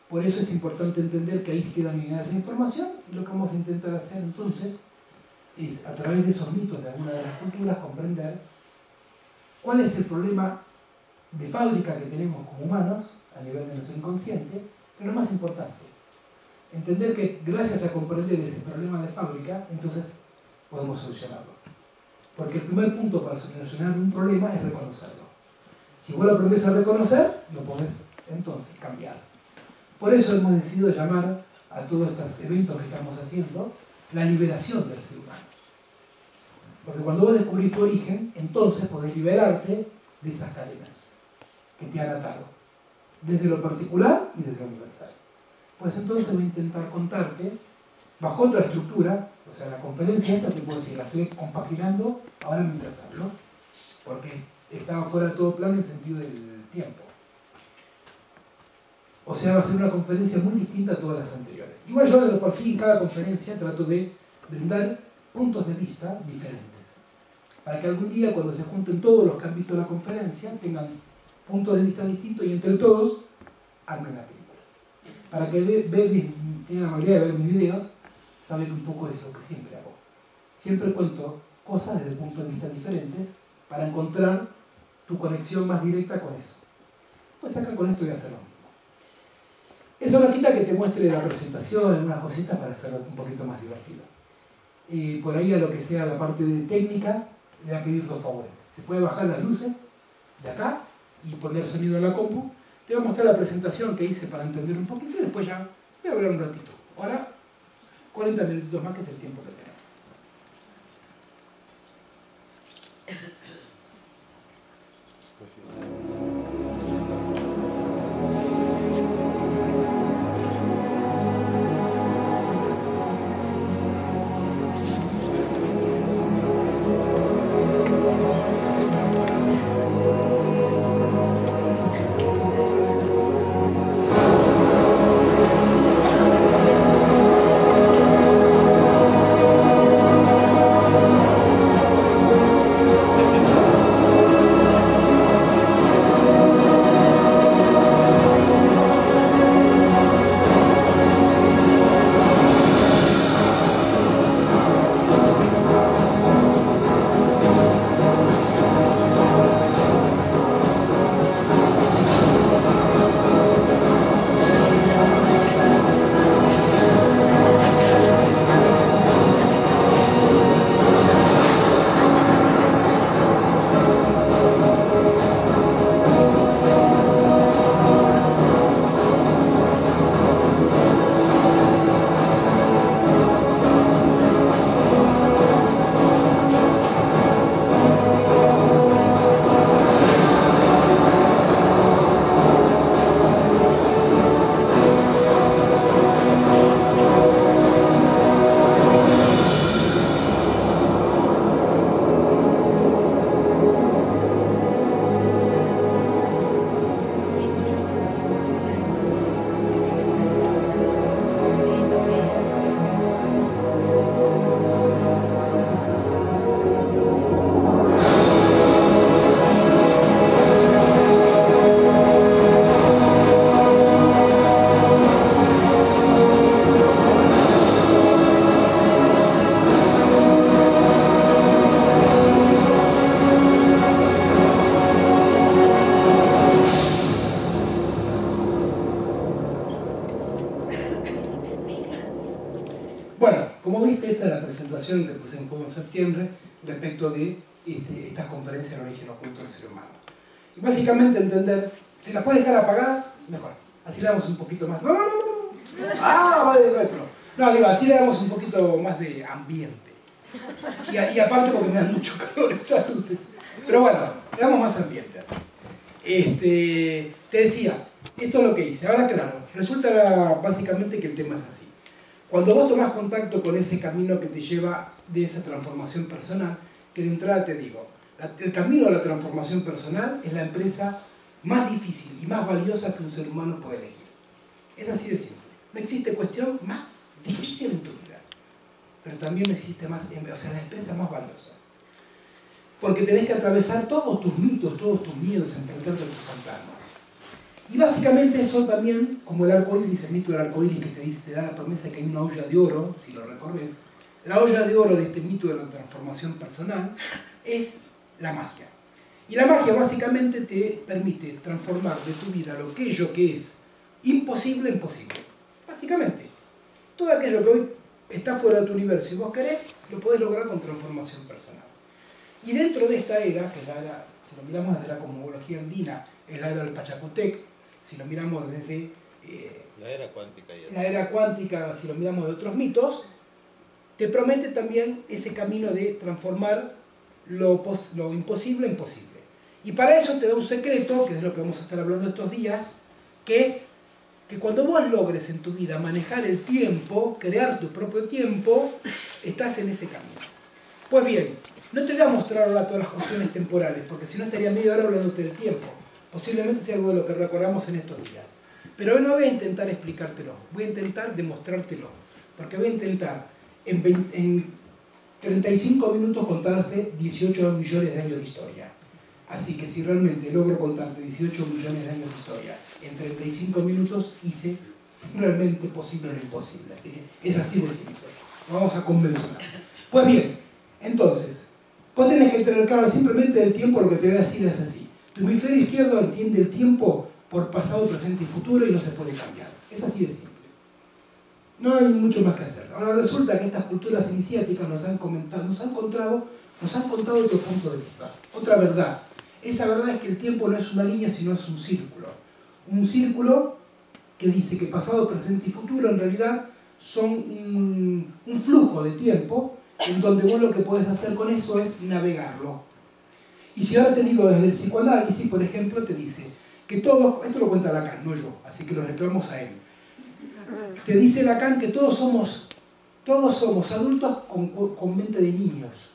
Por eso es importante entender que ahí queda unidad esa información, y lo que vamos a intentar hacer entonces es, a través de esos mitos de alguna de las culturas, comprender cuál es el problema de fábrica que tenemos como humanos a nivel de nuestro inconsciente, pero más importante, entender que gracias a comprender ese problema de fábrica, entonces podemos solucionarlo. Porque el primer punto para solucionar un problema es reconocerlo. Si vos lo aprendés a reconocer, lo podés entonces cambiar. Por eso hemos decidido llamar a todos estos eventos que estamos haciendo la liberación del ser humano. Porque cuando vos descubrís tu origen, entonces podés liberarte de esas cadenas que te han atado, desde lo particular y desde lo universal. Pues entonces voy a intentar contarte, bajo otra estructura, o sea, la conferencia esta te puedo decir, la estoy compaginando ahora mientras hablo, porque estaba fuera de todo plan en el sentido del tiempo. O sea, va a ser una conferencia muy distinta a todas las anteriores. Igual yo de por sí en cada conferencia trato de brindar puntos de vista diferentes, para que algún día cuando se junten todos los que han visto la conferencia tengan puntos de vista distintos y entre todos armen la película. Para que tengan la mayoría de ver mis videos, saben que un poco es lo que siempre hago. Siempre cuento cosas desde puntos de vista diferentes para encontrar tu conexión más directa con eso. Pues acá con esto voy a hacerlo. Eso no quita que te muestre la presentación, algunas cositas para hacerlo un poquito más divertido. Por ahí a lo que sea la parte de técnica, le voy a pedir 2 favores. Se puede bajar las luces de acá y poner sonido en la compu. Te voy a mostrar la presentación que hice para entender un poquito y después ya voy a hablar un ratito. Ahora, 40 minutitos más, que es el tiempo que tenemos. Pues sí, sí. Bueno, como viste, esa es la presentación que puse en juego en septiembre respecto de estas conferencias del origen oculto del ser humano. Y básicamente entender, si las puedes dejar apagadas, mejor. Así le damos un poquito más. ¡No! ¡Ah! Va de retro. No, digo, así le damos un poquito más de ambiente. Y aparte porque me dan mucho calor esas luces. Pero bueno, le damos más ambiente así. Te decía, esto es lo que hice. Ahora claro, resulta básicamente que el tema es así. Cuando vos tomás contacto con ese camino que te lleva de esa transformación personal, que de entrada te digo, el camino a la transformación personal es la empresa más difícil y más valiosa que un ser humano puede elegir. Es así de simple. No existe cuestión más difícil en tu vida, pero también no existe más, o sea, la empresa más valiosa. Porque tenés que atravesar todos tus mitos, todos tus miedos, enfrentarte a tus fantasmas. Y básicamente eso también, como el arco iris, el mito del arco iris que te dice, te da la promesa que hay una olla de oro, si lo recorres, la olla de oro de este mito de la transformación personal es la magia. Y la magia básicamente te permite transformar de tu vida lo aquello que es imposible en posible. Básicamente, todo aquello que hoy está fuera de tu universo y vos querés, lo podés lograr con transformación personal. Y dentro de esta era, que es la era, si lo miramos desde la cosmología andina, es la era del Pachacutec, si lo miramos desde la era cuántica, la era cuántica, si lo miramos de otros mitos, te promete también ese camino de transformar lo imposible en posible. Y para eso te da un secreto, que es de lo que vamos a estar hablando estos días, que es que cuando vos logres en tu vida manejar el tiempo, crear tu propio tiempo, estás en ese camino. Pues bien, no te voy a mostrar ahora todas las cuestiones temporales, porque si no estaría media hora hablándote del tiempo. Posiblemente sea algo de lo que recordamos en estos días. Pero hoy no voy a intentar explicártelo, voy a intentar demostrártelo, porque voy a intentar en 35 minutos contarte 18 millones de años de historia. Así que si realmente logro contarte 18 millones de años de historia en 35 minutos, hice realmente posible lo imposible. Así que es así de simple. Vamos a convencionar. Pues bien, entonces, vos tenés que tener claro simplemente del tiempo, lo que te voy a decir es así. Tu hemisferio izquierdo entiende el tiempo por pasado, presente y futuro y no se puede cambiar. Es así de simple. No hay mucho más que hacer. Ahora resulta que estas culturas iniciáticas nos han contado otro punto de vista, otra verdad. Esa verdad es que el tiempo no es una línea, sino es un círculo. Un círculo que dice que pasado, presente y futuro en realidad son un flujo de tiempo en donde vos lo que podés hacer con eso es navegarlo. Y si ahora te digo desde el psicoanálisis, por ejemplo, te dice que todos, esto lo cuenta Lacan, no yo, así que lo reclamos a él. Te dice Lacan que todos somos adultos con mente de niños,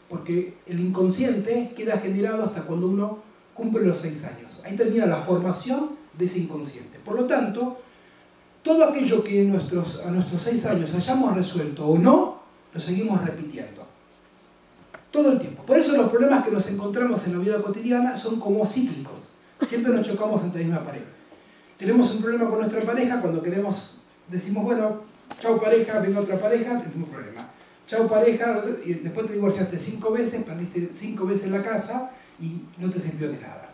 porque el inconsciente queda generado hasta cuando uno cumple los 6 años. Ahí termina la formación de ese inconsciente. Por lo tanto, todo aquello que a nuestros 6 años hayamos resuelto o no, lo seguimos repitiendo. Todo el tiempo. Por eso los problemas que nos encontramos en la vida cotidiana son como cíclicos. Siempre nos chocamos ante la misma pared. Tenemos un problema con nuestra pareja cuando decimos, bueno, chau pareja, venga otra pareja, tenemos un problema. Chau pareja, y después te divorciaste 5 veces, perdiste 5 veces la casa y no te sirvió de nada.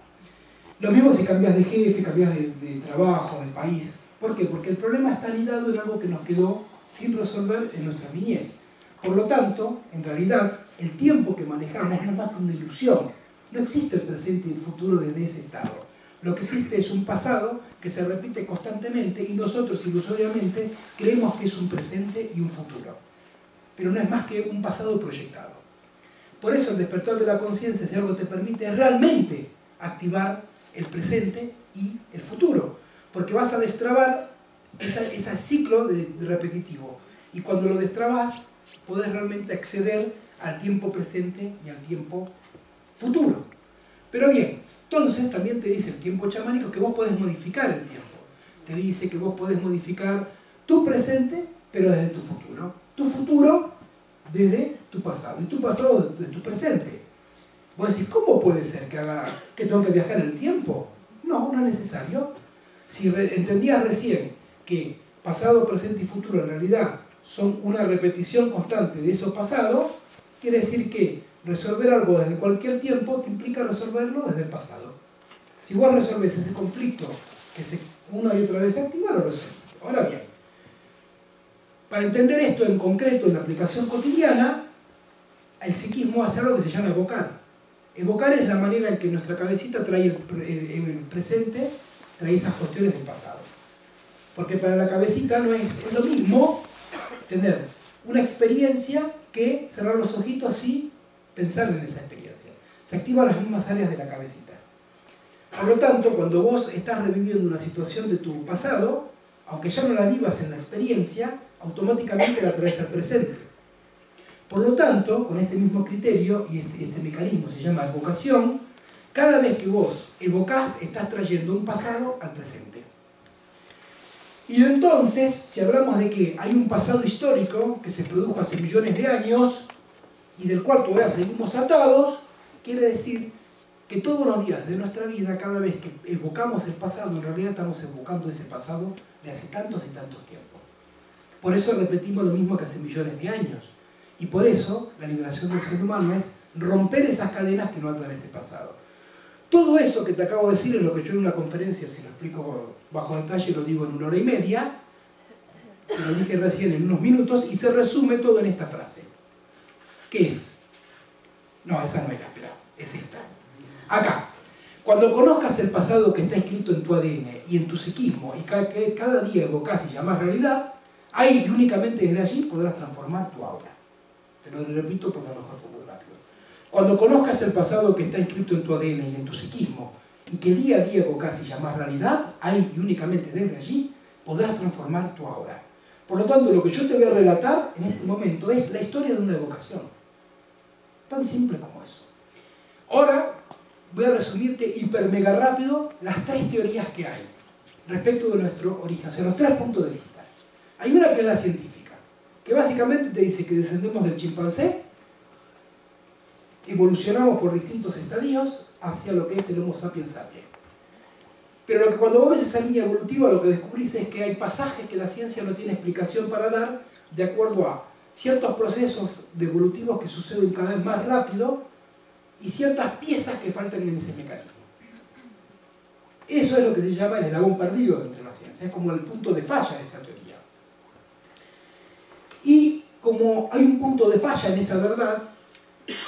Lo mismo si cambias de jefe, cambias de trabajo, de país. ¿Por qué? Porque el problema está anidado en algo que nos quedó sin resolver en nuestra niñez. Por lo tanto, en realidad, el tiempo que manejamos no es más que una ilusión. No existe el presente y el futuro desde ese estado. Lo que existe es un pasado que se repite constantemente y nosotros ilusoriamente creemos que es un presente y un futuro. Pero no es más que un pasado proyectado. Por eso el despertar de la conciencia, si algo te permite realmente activar el presente y el futuro. Porque vas a destrabar ese ciclo repetitivo. Y cuando lo destrabas, podés realmente acceder al tiempo presente y al tiempo futuro. Pero bien, entonces también te dice el tiempo chamánico que vos podés modificar el tiempo. Te dice que vos podés modificar tu presente, pero desde tu futuro. Tu futuro desde tu pasado y tu pasado desde tu presente. Vos decís, ¿cómo puede ser que tengo que viajar en el tiempo? No, no es necesario. Si entendías recién que pasado, presente y futuro en realidad son una repetición constante de eso pasado, quiere decir que resolver algo desde cualquier tiempo te implica resolverlo desde el pasado. Si vos resolvés ese conflicto que una y otra vez se activa, lo resuelves. Ahora bien, Para entender esto en concreto, en la aplicación cotidiana, el psiquismo hace algo que se llama evocar. Evocar es la manera en que nuestra cabecita trae el presente, trae esas cuestiones del pasado. Porque para la cabecita no es lo mismo tener una experiencia que cerrar los ojitos y pensar en esa experiencia. Se activan las mismas áreas de la cabecita. Por lo tanto, cuando vos estás reviviendo una situación de tu pasado, aunque ya no la vivas en la experiencia, automáticamente la traes al presente. Por lo tanto, con este mismo criterio, y este mecanismo se llama evocación, cada vez que vos evocás, estás trayendo un pasado al presente. Y entonces, si hablamos de que hay un pasado histórico que se produjo hace millones de años y del cual todavía seguimos atados, quiere decir que todos los días de nuestra vida, cada vez que evocamos el pasado, en realidad estamos evocando ese pasado de hace tantos y tantos tiempos. Por eso repetimos lo mismo que hace millones de años. Y por eso la liberación del ser humano es romper esas cadenas que no atan ese pasado. Todo eso que te acabo de decir es lo que yo en una conferencia, si lo explico bajo detalle, lo digo en 1 hora y media, lo dije recién en unos minutos, y se resume todo en esta frase. ¿Qué es? No, esa no era, espera, es esta. Acá, cuando conozcas el pasado que está escrito en tu ADN y en tu psiquismo, y cada día evocas y llamás realidad, ahí y únicamente desde allí podrás transformar tu aura. Te lo repito porque a lo mejor fue muy rápido. Cuando conozcas el pasado que está inscrito en tu ADN y en tu psiquismo, y que día a día evocas y llamás realidad, ahí y únicamente desde allí podrás transformar tu aura. Por lo tanto, lo que yo te voy a relatar en este momento es la historia de una evocación. Tan simple como eso. Ahora voy a resumirte hiper mega rápido las 3 teorías que hay respecto de nuestro origen, o sea, los 3 puntos de vista. Hay una que es la científica, que básicamente te dice que descendemos del chimpancé, evolucionamos por distintos estadios hacia lo que es el Homo sapiens sapiens. Pero lo que cuando vos ves esa línea evolutiva, lo que descubrís es que hay pasajes que la ciencia no tiene explicación para dar de acuerdo a ciertos procesos evolutivos que suceden cada vez más rápido y ciertas piezas que faltan en ese mecanismo. Eso es lo que se llama el eslabón perdido dentro de la ciencia, es como el punto de falla de esa teoría. Y como hay un punto de falla en esa verdad,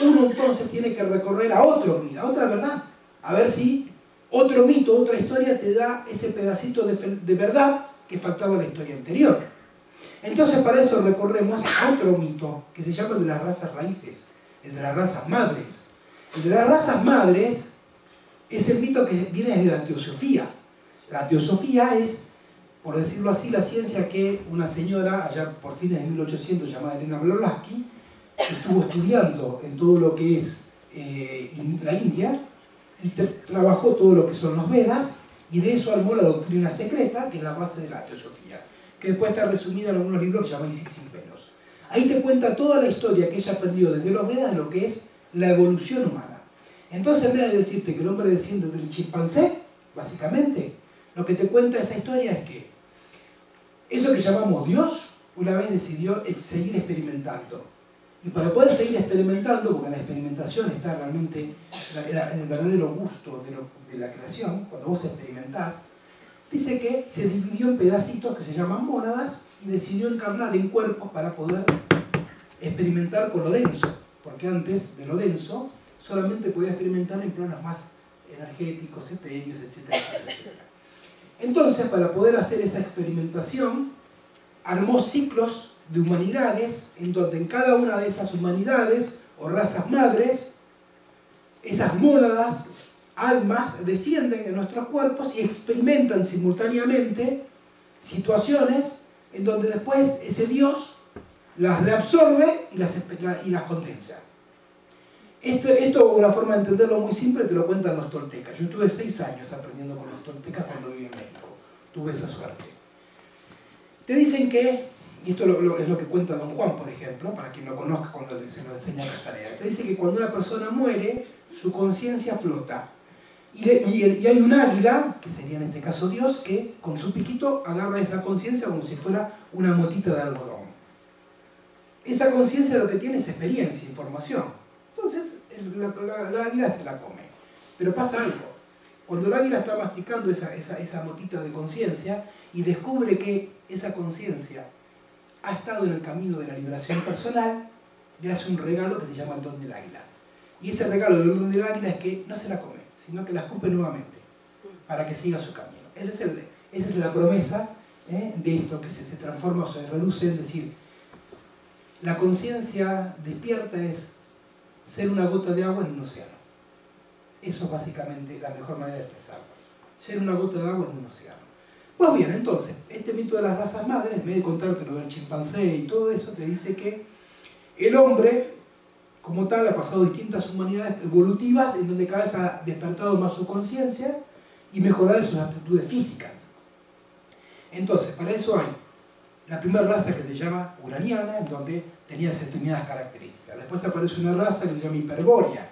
uno entonces tiene que recorrer a otro mito, a otra verdad, a ver si otro mito, otra historia te da ese pedacito de verdad que faltaba en la historia anterior. Entonces para eso recorremos a otro mito que se llama el de las razas raíces, el de las razas madres. El de las razas madres es el mito que viene de la teosofía. La teosofía es, por decirlo así, la ciencia que una señora, allá por fines de 1800, llamada Elena Blavatsky, estuvo estudiando en todo lo que es la India, y trabajó todo lo que son los Vedas, y de eso armó la doctrina secreta, que es la base de la teosofía, que después está resumida en algunos libros que se llaman Isis sin pelos. Ahí te cuenta toda la historia que ella aprendió desde los Vedas de lo que es la evolución humana. Entonces, en vez de decirte que el hombre desciende del chimpancé, básicamente, lo que te cuenta esa historia es que eso que llamamos Dios, una vez decidió seguir experimentando. Y para poder seguir experimentando, porque en la experimentación está realmente el verdadero gusto de la creación, cuando vos experimentás, dice que se dividió en pedacitos que se llaman mónadas y decidió encarnar en cuerpos para poder experimentar con lo denso, porque antes de lo denso solamente podía experimentar en planos más energéticos, etéreos, etcétera, etcétera, etcétera. Entonces, para poder hacer esa experimentación, armó ciclos de humanidades, en donde en cada una de esas humanidades o razas madres, esas mónadas, almas, descienden en nuestros cuerpos y experimentan simultáneamente situaciones en donde después ese Dios las reabsorbe y las condensa. Esto, una forma de entenderlo muy simple, te lo cuentan los toltecas. Yo estuve 6 años aprendiendo con los toltecas cuando viví en México. Tuve esa suerte. Te dicen que, y esto es lo que cuenta Don Juan, por ejemplo, para quien lo conozca cuando se lo enseña Castaneda, te dice que cuando una persona muere, su conciencia flota. Y hay un águila, que sería en este caso Dios, que con su piquito agarra esa conciencia como si fuera una motita de algodón. Esa conciencia lo que tiene es experiencia, información. Entonces, la águila se la come. Pero pasa algo. Cuando el águila está masticando esa motita de conciencia y descubre que esa conciencia ha estado en el camino de la liberación personal, le hace un regalo que se llama el don del águila. Y ese regalo del don del águila es que no se la come, sino que la escupe nuevamente, para que siga su camino. Esa es la promesa de esto, que se transforma o se reduce en decir, la conciencia despierta es ser una gota de agua en un océano. Eso es básicamente la mejor manera de expresarlo. Ser una gota de agua en un océano. Pues bien, entonces, este mito de las razas madres, en vez de contarte lo del chimpancé y todo eso, te dice que el hombre, como tal, ha pasado distintas humanidades evolutivas en donde cada vez ha despertado más su conciencia y mejorar sus aptitudes físicas. Entonces, para eso hay la primera raza que se llama uraniana, en donde tenía determinadas características. Después aparece una raza que se llama hiperbórea,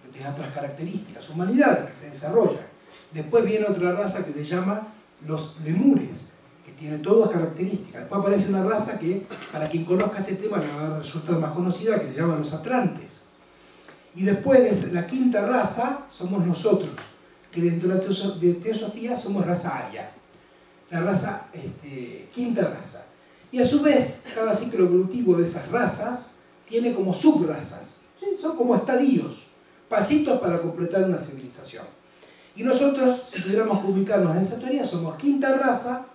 que tiene otras características, humanidades que se desarrollan. Después viene otra raza que se llama los lemures, que tiene todas características. Después aparece una raza que, para quien conozca este tema, le va a resultar más conocida, que se llama los atlantes. Y después de la quinta raza somos nosotros, que dentro de teosofía somos raza aria. La raza, quinta raza. Y a su vez, cada ciclo evolutivo de esas razas tiene como subrazas. ¿Sí? Son como estadios, pasitos para completar una civilización. Y nosotros, si tuviéramos que ubicarnos en esa teoría, somos quinta raza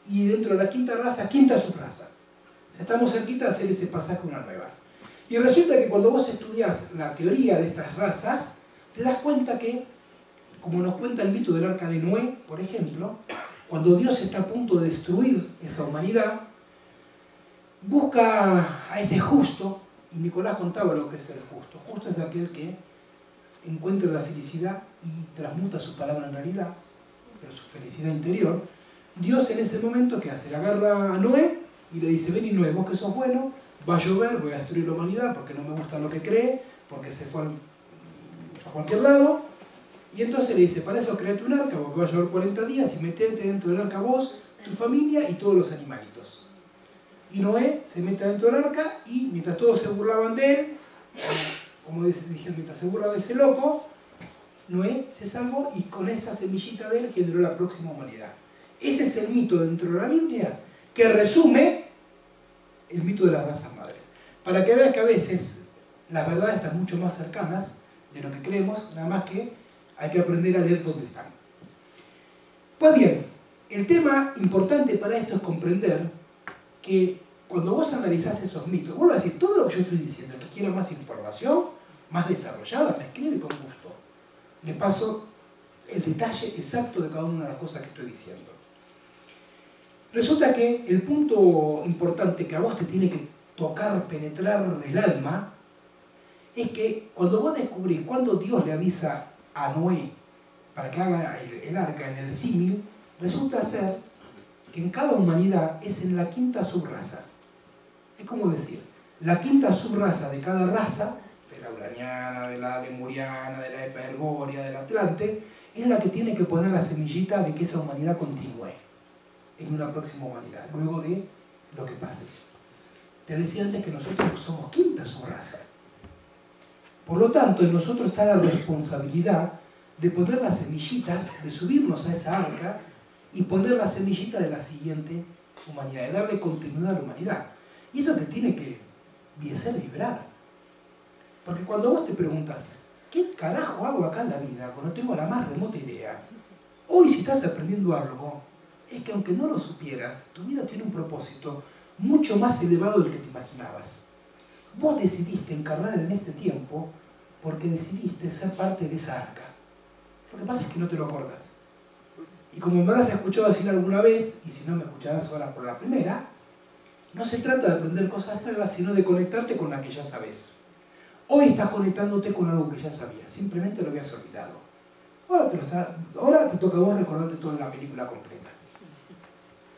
y dentro de la quinta raza, quinta subraza. O sea, estamos cerquita de hacer ese pasaje una nueva. Y resulta que cuando vos estudias la teoría de estas razas, te das cuenta que, como nos cuenta el mito del arca de Noé, por ejemplo, cuando Dios está a punto de destruir esa humanidad, busca a ese justo, y Nicolás contaba lo que es el justo. Justo es aquel que encuentra la felicidad y transmuta su palabra en realidad, pero su felicidad interior. Dios en ese momento, ¿qué hace? Le agarra a Noé y le dice, vení Noé, vos que sos bueno, va a llover, voy a destruir la humanidad porque no me gusta lo que cree, porque se fue a cualquier lado. Y entonces le dice, para eso créate un arca, porque va a llover 40 días y metete dentro del arca vos, tu familia y todos los animalitos. Y Noé se mete dentro del arca y mientras todos se burlaban de él, como dije, mientras se burlaban de ese loco, Noé se salvó y con esa semillita de él generó la próxima humanidad. Ese es el mito dentro de la Biblia que resume el mito de las razas madres. Para que veas que a veces las verdades están mucho más cercanas de lo que creemos, nada más que hay que aprender a leer dónde están. Pues bien, el tema importante para esto es comprender que cuando vos analizás esos mitos, vuelvo a decir, todo lo que yo estoy diciendo, el que quiera más información, más desarrollada, me escribe con gusto. Le paso el detalle exacto de cada una de las cosas que estoy diciendo. Resulta que el punto importante que a vos te tiene que tocar, penetrar el alma, es que cuando vos descubrís, cuando Dios le avisa a Noé para que haga el arca en el símil, resulta ser que en cada humanidad es en la quinta subraza. Es como decir, la quinta subraza de cada raza, de la uraniana, de la lemuriana, de la hiperbórea, del atlante, es la que tiene que poner la semillita de que esa humanidad continúe en una próxima humanidad, luego de lo que pase. Te decía antes que nosotros somos quinta subraza. Por lo tanto, en nosotros está la responsabilidad de poner las semillitas, de subirnos a esa arca y poner la semillita de la siguiente humanidad, de darle continuidad a la humanidad. Y eso te tiene que hacer vibrar. Porque cuando vos te preguntas, ¿qué carajo hago acá en la vida cuando tengo la más remota idea? Hoy si estás aprendiendo algo, es que aunque no lo supieras, tu vida tiene un propósito mucho más elevado del que te imaginabas. Vos decidiste encarnar en este tiempo porque decidiste ser parte de esa arca. Lo que pasa es que no te lo acordás. Y como me habrás escuchado decir alguna vez, y si no me escucharás ahora por la primera, no se trata de aprender cosas nuevas, sino de conectarte con la que ya sabes. Hoy estás conectándote con algo que ya sabías, simplemente lo habías olvidado. Ahora te toca a vos recordarte toda la película completa.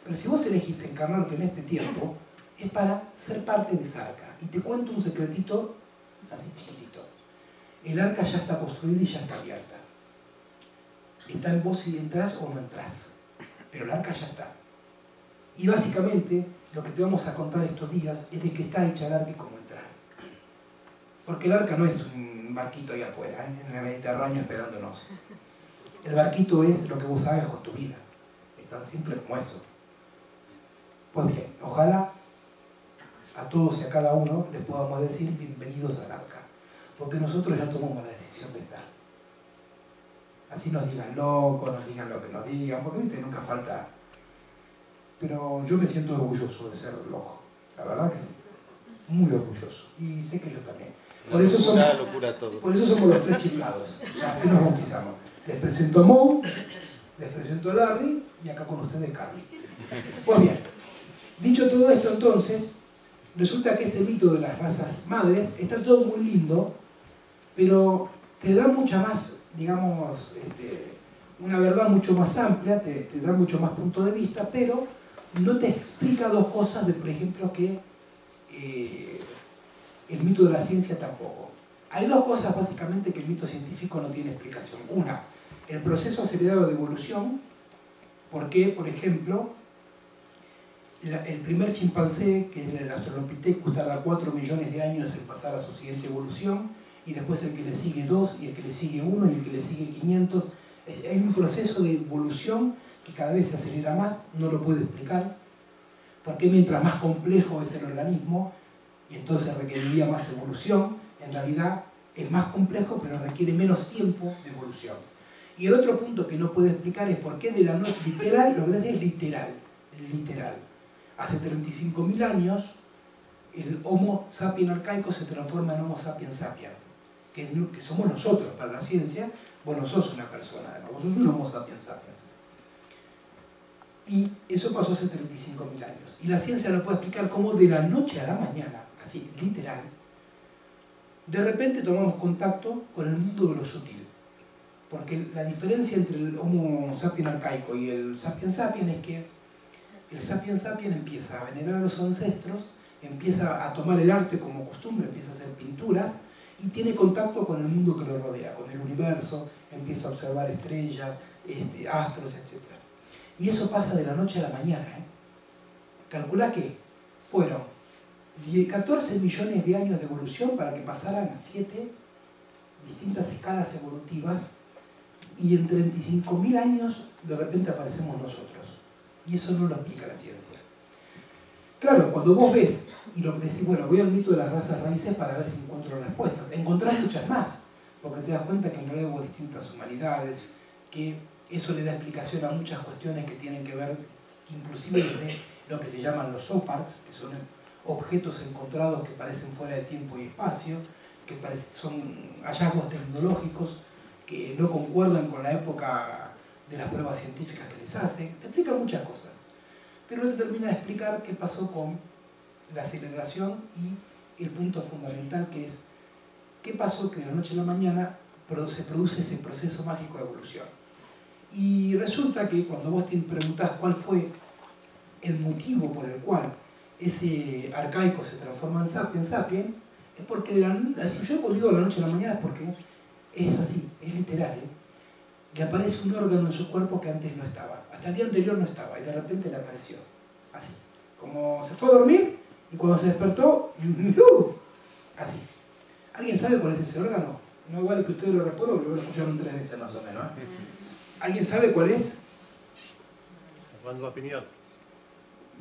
Pero si vos elegiste encarnarte en este tiempo, es para ser parte de esa arca. Y te cuento un secretito así chiquitito. El arca ya está construida y ya está abierta. Está en vos si entras o no entras. Pero el arca ya está. Y básicamente, lo que te vamos a contar estos días es de que está hecha el arca y cómo entrar. Porque el arca no es un barquito ahí afuera, en el Mediterráneo esperándonos. El barquito es lo que vos hagas con tu vida. Es tan simple como eso. Pues bien, ojalá a todos y a cada uno les podamos decir bienvenidos al arca, porque nosotros ya tomamos la decisión de estar. Así nos digan locos, nos digan lo que nos digan, porque viste, nunca falta. Pero yo me siento orgulloso de ser loco, la verdad que sí, muy orgulloso, y sé que ellos también. Por eso somos los tres chiflados, así nos bautizamos. Les presento a Mo, les presento a Larry, y acá con ustedes Carly. Pues bien, dicho todo esto entonces, resulta que ese mito de las razas madres está todo muy lindo, pero te da mucha más, digamos, una verdad mucho más amplia, te da mucho más punto de vista, pero no te explica dos cosas de, por ejemplo, que el mito de la ciencia tampoco. Hay dos cosas básicamente que el mito científico no tiene explicación. Una, el proceso acelerado de evolución, porque, por ejemplo, el primer chimpancé, que es el Australopithecus, tarda 4 millones de años en pasar a su siguiente evolución, y después el que le sigue 2, y el que le sigue 1, y el que le sigue 500. Hay un proceso de evolución que cada vez se acelera más, no lo puedo explicar, porque mientras más complejo es el organismo, y entonces requeriría más evolución, en realidad es más complejo, pero requiere menos tiempo de evolución. Y el otro punto que no puedo explicar es por qué de la noche, literal, lo que es literal. Hace 35.000 años, el Homo sapiens arcaico se transforma en Homo sapiens sapiens, que somos nosotros para la ciencia. Vos no sos una persona, vos sos un Homo sapiens sapiens. Y eso pasó hace 35.000 años. Y la ciencia no puede explicar cómo de la noche a la mañana, así, literal, de repente tomamos contacto con el mundo de lo sutil. Porque la diferencia entre el Homo sapiens arcaico y el sapiens sapiens es que el sapiens sapiens empieza a venerar a los ancestros, empieza a tomar el arte como costumbre, empieza a hacer pinturas y tiene contacto con el mundo que lo rodea, con el universo, empieza a observar estrellas, astros, etc. Y eso pasa de la noche a la mañana. Calculá que fueron 14 millones de años de evolución para que pasaran a 7 distintas escalas evolutivas, y en 35.000 años de repente aparecemos nosotros. Y eso no lo explica la ciencia. Claro, cuando vos ves y lo que decís, bueno, voy al mito de las razas raíces para ver si encuentro respuestas, encontrás muchas más, porque te das cuenta que en realidad hubo distintas humanidades, que eso le da explicación a muchas cuestiones que tienen que ver, inclusive desde lo que se llaman los OPARTs, que son objetos encontrados que parecen fuera de tiempo y espacio, que son hallazgos tecnológicos que no concuerdan con la época de las pruebas científicas que les hacen. Te explica muchas cosas, pero no te termina de explicar qué pasó con la aceleración y el punto fundamental, que es qué pasó que de la noche a la mañana se produce ese proceso mágico de evolución. Y resulta que cuando vos te preguntás cuál fue el motivo por el cual ese arcaico se transforma en sapiens sapiens, es porque si yo digo de la noche a la mañana es porque es así, es literal, le aparece un órgano en su cuerpo que antes no estaba, hasta el día anterior no estaba, y de repente le apareció, así, como se fue a dormir, y cuando se despertó, así. ¿Alguien sabe cuál es ese órgano? No vale que ustedes lo recuerden, porque lo escucharon 3 veces más o menos. ¿Alguien sabe cuál es? La glándula pineal.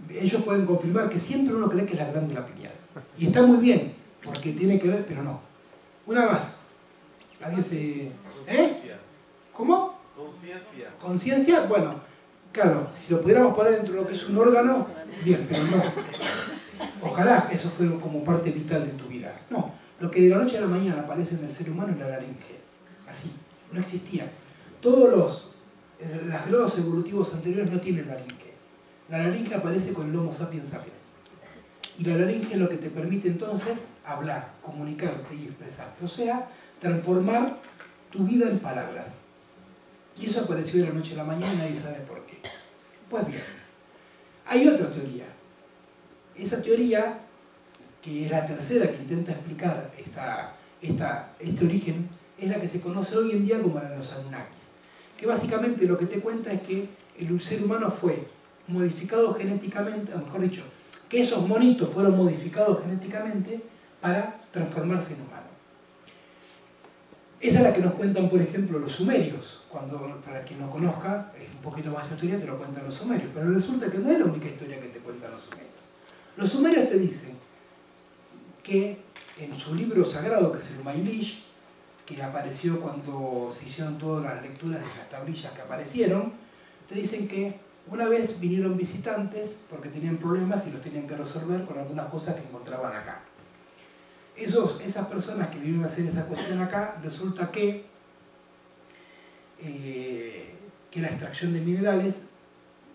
Ellos pueden confirmar que siempre uno cree que es la glándula pineal. Y está muy bien, porque tiene que ver, pero no. Una más. ¿Alguien se...? ¿Cómo? Conciencia. ¿Conciencia? Bueno, claro, si lo pudiéramos poner dentro de lo que es un órgano, bien, pero no. Ojalá eso fuera como parte vital de tu vida. No, lo que de la noche a la mañana aparece en el ser humano es la laringe. Así, no existía. Todos los grados evolutivos anteriores no tienen laringe. La laringe aparece con el Homo sapiens sapiens. Y la laringe es lo que te permite entonces hablar, comunicarte y expresarte. O sea, transformar tu vida en palabras. Y eso apareció de la noche a la mañana y nadie sabe por qué. Pues bien, hay otra teoría. Esa teoría, que es la tercera que intenta explicar este origen, es la que se conoce hoy en día como la de los Anunnakis. Que básicamente lo que te cuenta es que el ser humano fue modificado genéticamente, o mejor dicho, que esos monitos fueron modificados genéticamente para transformarse en humano. Esa es la que nos cuentan, por ejemplo, los sumerios. Para quien no conozca, es un poquito más de historia, te lo cuentan los sumerios. Pero resulta que no es la única historia que te cuentan los sumerios. Los sumerios te dicen que en su libro sagrado, que es el Mailish, que apareció cuando se hicieron todas las lecturas de las tablillas que aparecieron, te dicen que una vez vinieron visitantes porque tenían problemas y los tenían que resolver con algunas cosas que encontraban acá. Esas personas que vinieron a hacer esa cuestión acá, resulta que la extracción de minerales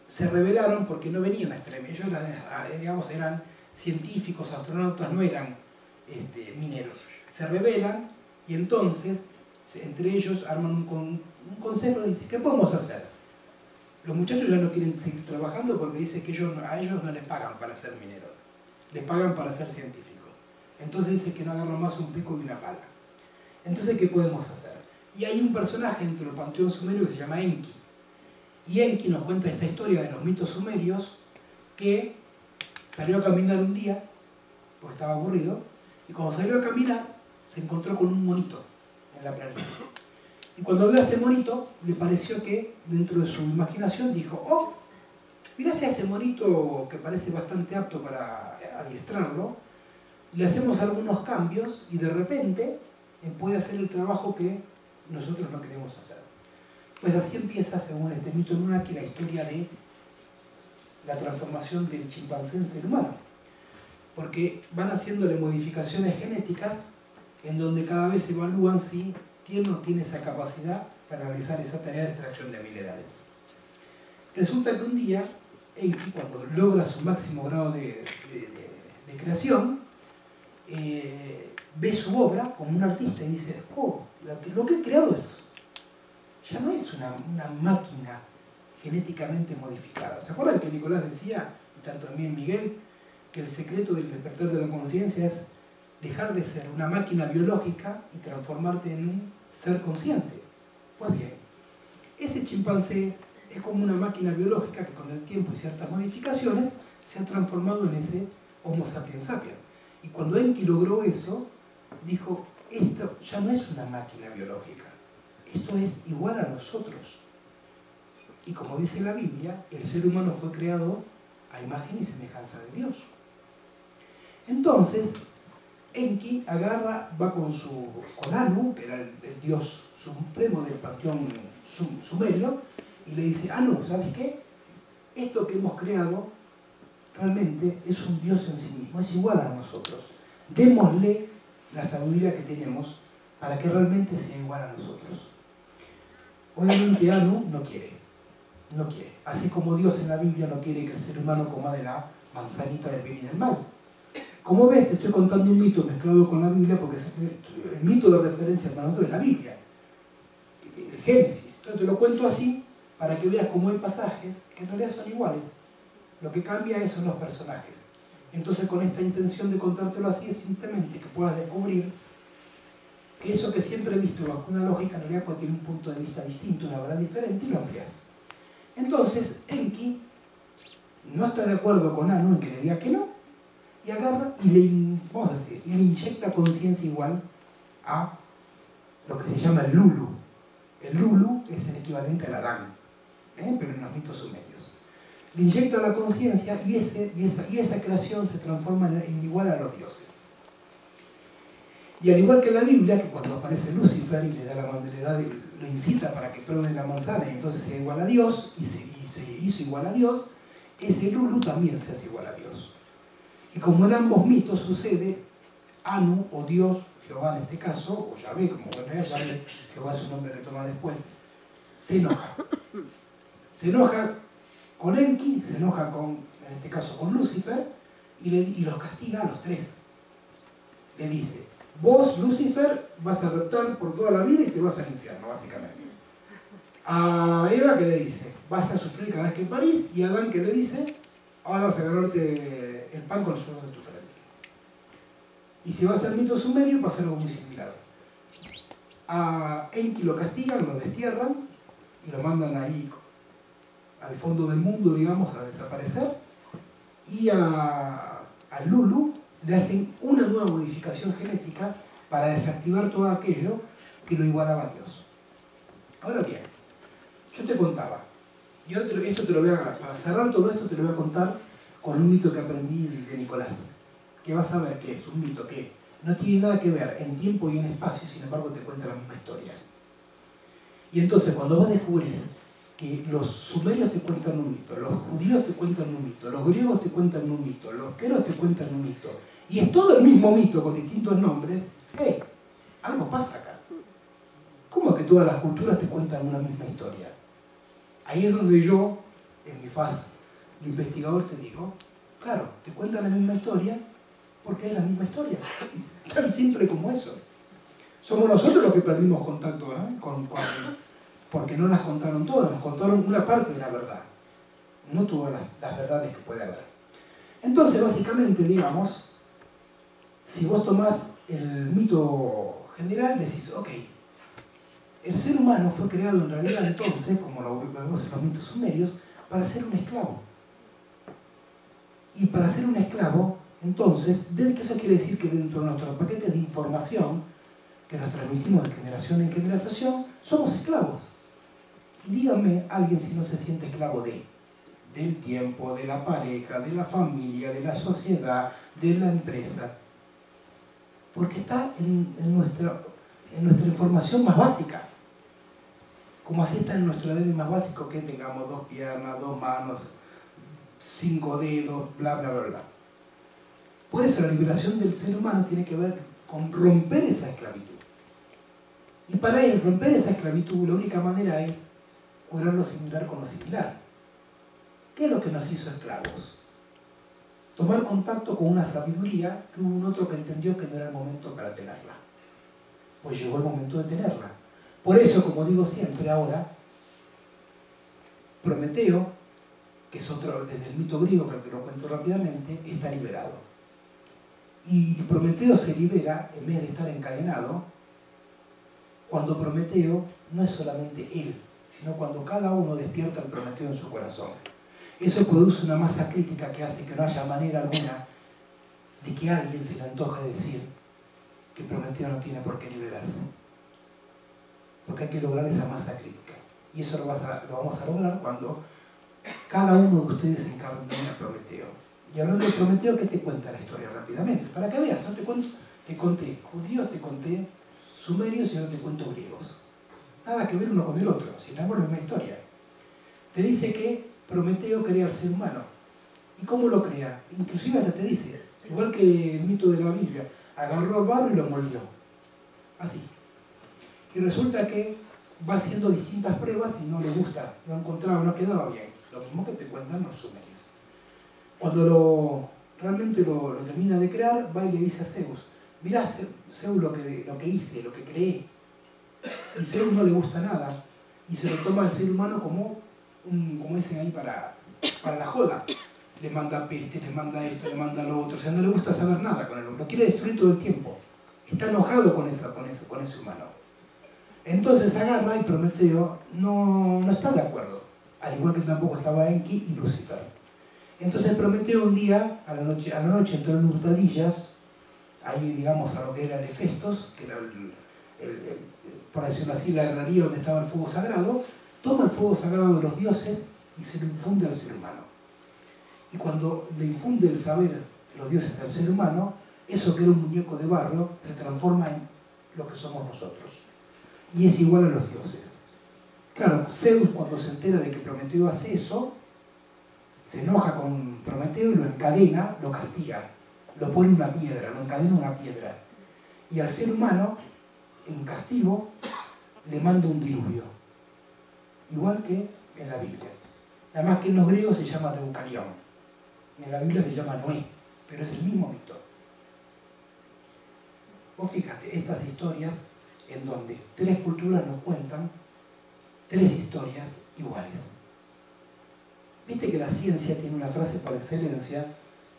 se rebelaron porque no venían a extraer. Ellos, digamos, eran científicos, astronautas, no eran mineros. Se rebelan y entonces entre ellos arman un consejo y dicen, ¿qué podemos hacer? Los muchachos ya no quieren seguir trabajando porque dicen que a ellos no les pagan para ser mineros, les pagan para ser científicos. Entonces dicen que no agarran más un pico y una pala. Entonces, ¿qué podemos hacer? Y hay un personaje dentro del panteón sumerio que se llama Enki. Y Enki nos cuenta esta historia de los mitos sumerios, que salió a caminar un día, porque estaba aburrido, y cuando salió a caminar se encontró con un monito en la planeta. Y cuando vio a ese monito, le pareció que dentro de su imaginación dijo, oh, mirá a ese monito que parece bastante apto para adiestrarlo, le hacemos algunos cambios y de repente puede hacer el trabajo que nosotros no queremos hacer. Pues así empieza, según este mito Anunnaki, la historia de la transformación del chimpancé en ser humano. Porque van haciéndole modificaciones genéticas en donde cada vez evalúan si tiene o no tiene esa capacidad para realizar esa tarea de extracción de minerales. Resulta que un día, Enki, cuando logra su máximo grado de creación, ve su obra como un artista y dice, oh, lo que he creado ya no es una máquina genéticamente modificada. ¿Se acuerdan que Nicolás decía, y tanto también Miguel, que el secreto del despertar de la conciencia es dejar de ser una máquina biológica y transformarte en un ser consciente? Pues bien, ese chimpancé es como una máquina biológica que con el tiempo y ciertas modificaciones se ha transformado en ese Homo sapiens sapiens. Y cuando Enki logró eso, dijo, esto ya no es una máquina biológica, esto es igual a nosotros. Y como dice la Biblia, el ser humano fue creado a imagen y semejanza de Dios. Entonces, Enki va con Anu, que era el dios supremo del panteón sumerio, y le dice, Anu, ¿sabes qué? Esto que hemos creado realmente es un dios en sí mismo, es igual a nosotros. Démosle la sabiduría que tenemos para que realmente sea igual a nosotros. Obviamente Anu no quiere. Así como Dios en la Biblia no quiere que el ser humano coma de la manzanita del bien y del mal. Como ves, te estoy contando un mito mezclado con la Biblia porque el mito de referencia para nosotros es la Biblia, el Génesis. Entonces te lo cuento así para que veas cómo hay pasajes que en realidad son iguales. Lo que cambia son los personajes. Entonces, con esta intención de contártelo así es simplemente que puedas descubrir que eso que siempre he visto bajo una lógica en realidad puede tener un punto de vista distinto, una verdad diferente y lo amplias. Entonces, Enki no está de acuerdo con Anu en que le diga que no, y agarra y le inyecta conciencia igual a lo que se llama el Lulu. El Lulu es el equivalente al Adán, pero en los mitos sumerios. Le inyecta la conciencia y esa creación se transforma en igual a los dioses. Y al igual que en la Biblia, que cuando aparece Lucifer y lo incita para que pruebe la manzana y entonces sea igual a Dios, y se hizo igual a Dios, ese Lulu también se hace igual a Dios. Y como en ambos mitos sucede, Anu, o Dios, Jehová en este caso, o Yahvé, como Yahvé, Jehová es un nombre que toma después, se enoja. Se enoja con Enki, se enoja en este caso con Lucifer, y los castiga a los tres. Le dice, vos, Lucifer, vas a reptar por toda la vida y te vas al infierno, básicamente. A Eva, que le dice, vas a sufrir cada vez que parís, y a Adán, que le dice, ahora vas a agarrarte el pan con el suelo de tu frente. Y si vas al mito sumerio, pasa algo muy similar. A Enki lo castigan, lo destierran, y lo mandan ahí al fondo del mundo, digamos, a desaparecer, y a Lulu le hacen una nueva modificación genética para desactivar todo aquello que lo igualaba a Dios. Ahora bien, yo te contaba, para cerrar todo esto te lo voy a contar con un mito que aprendí de Nicolás. que vas a ver que es un mito que no tiene nada que ver en tiempo y en espacio, sin embargo te cuenta la misma historia. Y entonces cuando vos descubrís que los sumerios te cuentan un mito, los judíos te cuentan un mito, los griegos te cuentan un mito, los queros te cuentan un mito, y es todo el mismo mito con distintos nombres, algo pasa acá. ¿Cómo es que todas las culturas te cuentan una misma historia? Ahí es donde yo, en mi faz de investigador, te digo, claro, te cuentan la misma historia porque es la misma historia. Tan simple como eso. Somos nosotros los que perdimos contacto porque no las contaron todas, nos contaron una parte de la verdad, no todas las verdades que puede haber. Entonces, básicamente, digamos, si vos tomás el mito general, decís, ok, el ser humano fue creado en realidad entonces, como lo vemos en los mitos sumerios, para ser un esclavo. Y para ser un esclavo, entonces, eso quiere decir que dentro de nuestros paquetes de información, que nos transmitimos de generación en generación, somos esclavos. Y díganme alguien si no se siente esclavo del tiempo, de la pareja, de la familia, de la sociedad, de la empresa. Porque está en nuestra información más básica. Como así está en nuestro ADN más básico que tengamos 2 piernas, 2 manos, 5 dedos, bla, bla, bla, bla. Por eso la liberación del ser humano tiene que ver con romper esa esclavitud. Y para romper esa esclavitud, la única manera es curar lo similar con lo similar. ¿Qué es lo que nos hizo esclavos? Tomar contacto con una sabiduría que hubo un otro que entendió que no era el momento para tenerla. Pues llegó el momento de tenerla. Por eso, como digo siempre ahora, Prometeo, que es otro desde el mito griego, que te lo cuento rápidamente, está liberado. Y Prometeo se libera, en vez de estar encadenado, cuando Prometeo no es solamente él, sino cuando cada uno despierta el Prometeo en su corazón. Eso produce una masa crítica que hace que no haya manera alguna de que a alguien se le antoje decir que Prometeo no tiene por qué liberarse. Porque hay que lograr esa masa crítica. Y eso lo vamos a lograr cuando cada uno de ustedes encarne a Prometeo. Y hablando de Prometeo, ¿qué te cuenta la historia rápidamente? Para que veas, ¿no? Te conté judíos, te conté sumerios y ahora te cuento griegos. Nada que ver uno con el otro, sin embargo es la misma historia. Te dice que Prometeo crea al ser humano. ¿Y cómo lo crea? Inclusive hasta te dice, igual que el mito de la Biblia, agarró el barro y lo moldeó. Así. Y resulta que va haciendo distintas pruebas y no le gusta, no encontraba, no quedaba bien. Lo mismo que te cuentan los sumerios. Cuando realmente lo termina de crear, va y le dice a Zeus, mirá Zeus lo que hice, lo que creé. Y Zeus no le gusta nada y se lo toma al ser humano como dicen ahí para la joda. Le manda peste, le manda esto, le manda lo otro, o sea, no le gusta saber nada con él, lo quiere destruir todo el tiempo. Está enojado con ese humano. Entonces agarra y Prometeo no está de acuerdo, al igual que tampoco estaba Enki y Lucifer. Entonces Prometeo un día, a la noche entró en hurtadillas, ahí digamos a lo que era el Hefestos, que era por decirlo así, la herrería donde estaba el fuego sagrado, toma el fuego sagrado de los dioses y se lo infunde al ser humano. Y cuando le infunde el saber de los dioses al ser humano, eso que era un muñeco de barro se transforma en lo que somos nosotros. Y es igual a los dioses. Claro, Zeus cuando se entera de que Prometeo hace eso, se enoja con Prometeo y lo encadena, lo castiga, lo pone en una piedra, lo encadena en una piedra. Y al ser humano, en castigo, le manda un diluvio. Igual que en la Biblia. Nada más que en los griegos se llama Deucalión. En la Biblia se llama Noé, pero es el mismo mito. Vos fíjate, estas historias en donde 3 culturas nos cuentan 3 historias iguales. Viste que la ciencia tiene una frase por excelencia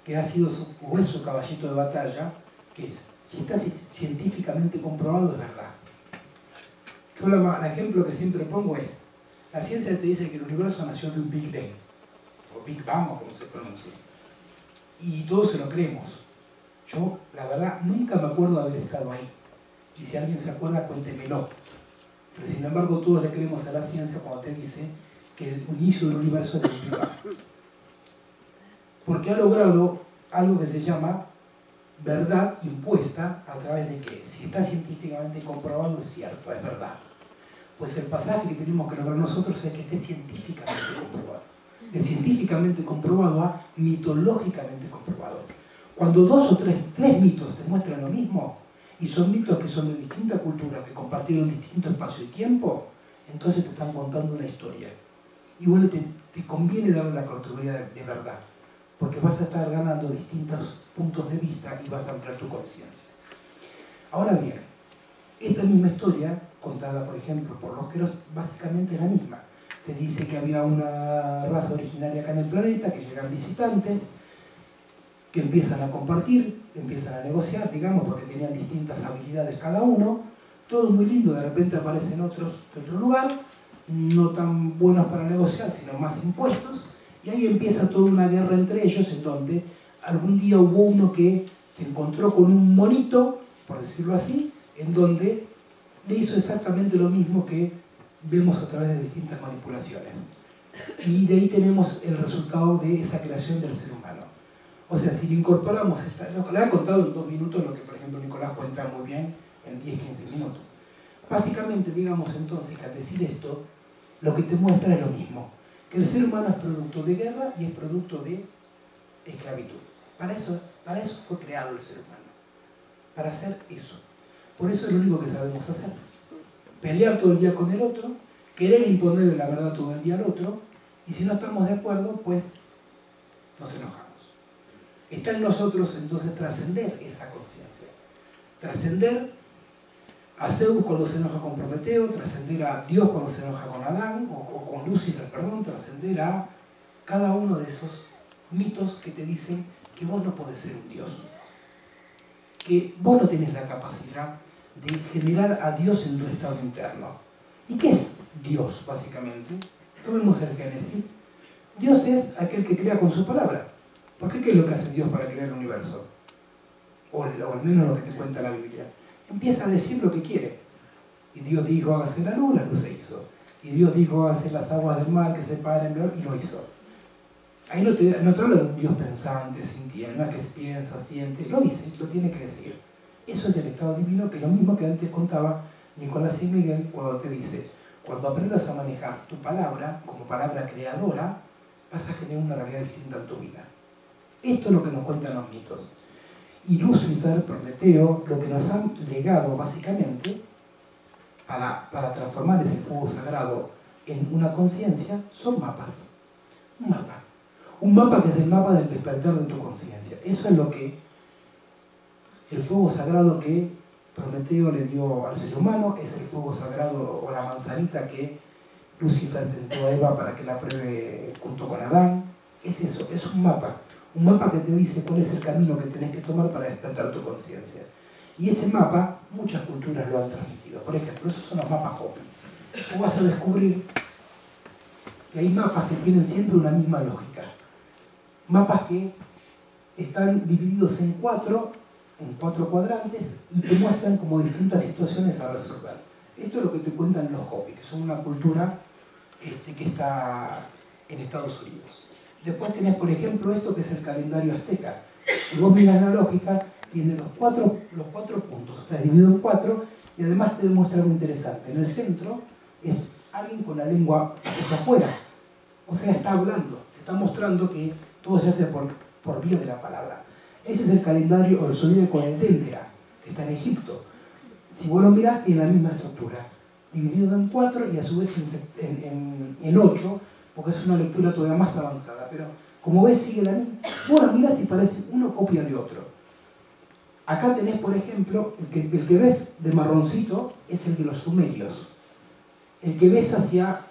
que ha sido su caballito de batalla, que es, si está científicamente comprobado, es verdad. Yo el ejemplo que siempre pongo es, la ciencia te dice que el universo nació de un Big Bang, o Big Bang, o como se pronuncia, y todos se lo creemos. Yo, la verdad, nunca me acuerdo de haber estado ahí. Y si alguien se acuerda, cuéntemelo. Pero sin embargo, todos le creemos a la ciencia cuando te dice que el inicio del universo es del Big Bang. Porque ha logrado algo que se llama verdad impuesta a través de qué. Si está científicamente comprobado, es cierto, es verdad. Pues el pasaje que tenemos que lograr nosotros es que esté científicamente comprobado. De científicamente comprobado a mitológicamente comprobado. Cuando dos o tres mitos te muestran lo mismo, y son mitos que son de distinta cultura, que compartieron distinto espacio y tiempo, entonces te están contando una historia. Y bueno, te conviene darle la categoría de verdad, porque vas a estar ganando distintos puntos de vista y vas a ampliar tu conciencia. Ahora bien, esta misma historia, contada por ejemplo por los Queros, básicamente es la misma. Te dice que había una raza originaria acá en el planeta, que llegan visitantes, que empiezan a compartir, empiezan a negociar, digamos, porque tenían distintas habilidades cada uno, todo muy lindo, de repente aparecen otros de otro lugar, no tan buenos para negociar, sino más impuestos, y ahí empieza toda una guerra entre ellos, en donde algún día hubo uno que se encontró con un monito, por decirlo así, en donde le hizo exactamente lo mismo que vemos a través de distintas manipulaciones. Y de ahí tenemos el resultado de esa creación del ser humano. O sea, si le incorporamos le he contado en 2 minutos lo que, por ejemplo, Nicolás cuenta muy bien en 10-15 minutos. Básicamente, digamos entonces, que al decir esto, lo que te muestra es lo mismo. Que el ser humano es producto de guerra y es producto de esclavitud. Para eso fue creado el ser humano. Para hacer eso. Por eso es lo único que sabemos hacer. Pelear todo el día con el otro, querer imponerle la verdad todo el día al otro, y si no estamos de acuerdo, pues nos enojamos. Está en nosotros entonces trascender esa conciencia. Trascender a Zeus cuando se enoja con Prometeo, trascender a Dios cuando se enoja con Adán, o con Lucifer, perdón, trascender a cada uno de esos mitos que te dicen que vos no podés ser un Dios. Que vos no tenés la capacidad de generar a Dios en tu estado interno. ¿Y qué es Dios, básicamente? Tomemos el Génesis. Dios es aquel que crea con su palabra. ¿Por qué? ¿Qué es lo que hace Dios para crear el universo? O al menos lo que te cuenta la Biblia. Empieza a decir lo que quiere. Y Dios dijo, hágase la luz se hizo. Y Dios dijo, hágase las aguas del mar que se separen, y lo hizo. Ahí no te habla de un Dios pensante, sintiente, que piensa, siente, lo dice, lo tiene que decir. Eso es el estado divino, que es lo mismo que antes contaba Nicolás y Miguel cuando te dice, cuando aprendas a manejar tu palabra como palabra creadora, vas a generar una realidad distinta en tu vida. Esto es lo que nos cuentan los mitos. Y Lucifer, Prometeo, lo que nos han legado básicamente para transformar ese fuego sagrado en una conciencia son mapas. Un mapa. Un mapa que es el mapa del despertar de tu conciencia. Eso es lo que el fuego sagrado que Prometeo le dio al ser humano, es el fuego sagrado o la manzanita que Lucifer tentó a Eva para que la pruebe junto con Adán. Es eso, es un mapa. Un mapa que te dice cuál es el camino que tenés que tomar para despertar tu conciencia. Y ese mapa, muchas culturas lo han transmitido. Por ejemplo, esos son los mapas Hopi. Vos vas a descubrir que hay mapas que tienen siempre una misma lógica. Mapas que están divididos en cuatro cuadrantes y te muestran como distintas situaciones a resolver. Esto es lo que te cuentan los Hopi, que son una cultura que está en Estados Unidos. Después tenés, por ejemplo, esto que es el calendario azteca. Si vos miras la lógica, tiene los cuatro puntos, está dividido en 4 y además te demuestra algo interesante. En el centro es alguien con la lengua hacia afuera, o sea, está hablando, te está mostrando que todo se hace por vía de la palabra. Ese es el calendario o el zodíaco de Dendera, que está en Egipto. Si vos lo mirás, tiene la misma estructura, dividido en 4 y a su vez en 8, porque es una lectura todavía más avanzada, pero como ves sigue la misma. Vos lo mirás y parece uno copia de otro. Acá tenés, por ejemplo, el que ves de marroncito es el de los sumerios. El que ves hacia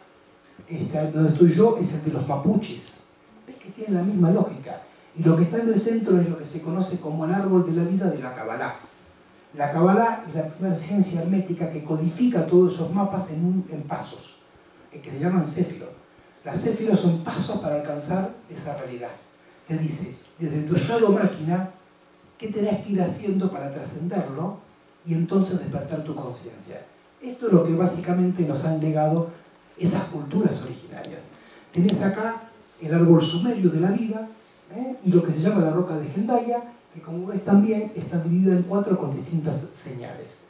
donde estoy yo es el de los mapuches. Ves que tiene la misma lógica. Y lo que está en el centro es lo que se conoce como el árbol de la vida de la Kabbalah. La Kabbalah es la primera ciencia hermética que codifica todos esos mapas en pasos, que se llaman Séfirot. Las Séfirot son pasos para alcanzar esa realidad. Te dice, desde tu estado máquina, ¿qué tenés que ir haciendo para trascenderlo y entonces despertar tu conciencia? Esto es lo que básicamente nos han legado esas culturas originarias. Tenés acá el árbol sumerio de la vida, y lo que se llama la roca de Hendaya, que como ves también está dividido en 4 con distintas señales.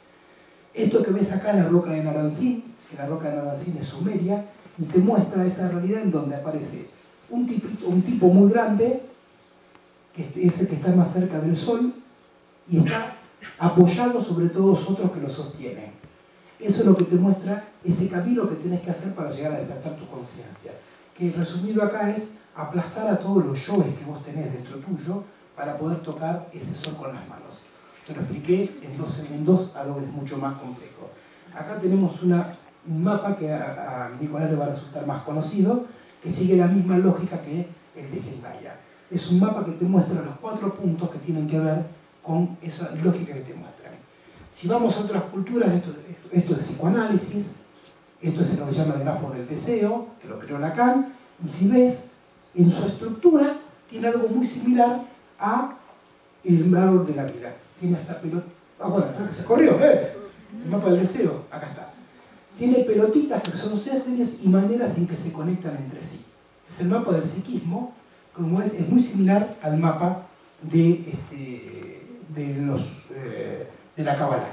Esto que ves acá es la roca de Naranjin, que la roca de Naranjin es sumeria, y te muestra esa realidad en donde aparece un tipo muy grande, que es el que está más cerca del Sol, y está apoyado sobre todos otros que lo sostienen. Eso es lo que te muestra ese camino que tienes que hacer para llegar a despertar tu conciencia. Que resumido acá es aplazar a todos los yoes que vos tenés dentro tuyo para poder tocar ese sol con las manos. Te lo expliqué en 2 segundos, algo que es mucho más complejo. Acá tenemos un mapa que a Nicolás le va a resultar más conocido, que sigue la misma lógica que el de Hendaya. Es un mapa que te muestra los 4 puntos que tienen que ver con esa lógica que te muestran. Si vamos a otras culturas, esto es psicoanálisis, esto es lo que se llama el grafo del deseo, que lo creó Lacan, y si ves, en su estructura tiene algo muy similar a el árbol de la vida. Tiene hasta pelota. Ah, bueno, creo que se corrió, el mapa del deseo, acá está. Tiene pelotitas que son céfires y maneras en que se conectan entre sí. Es el mapa del psiquismo, como es muy similar al mapa de la Cábala.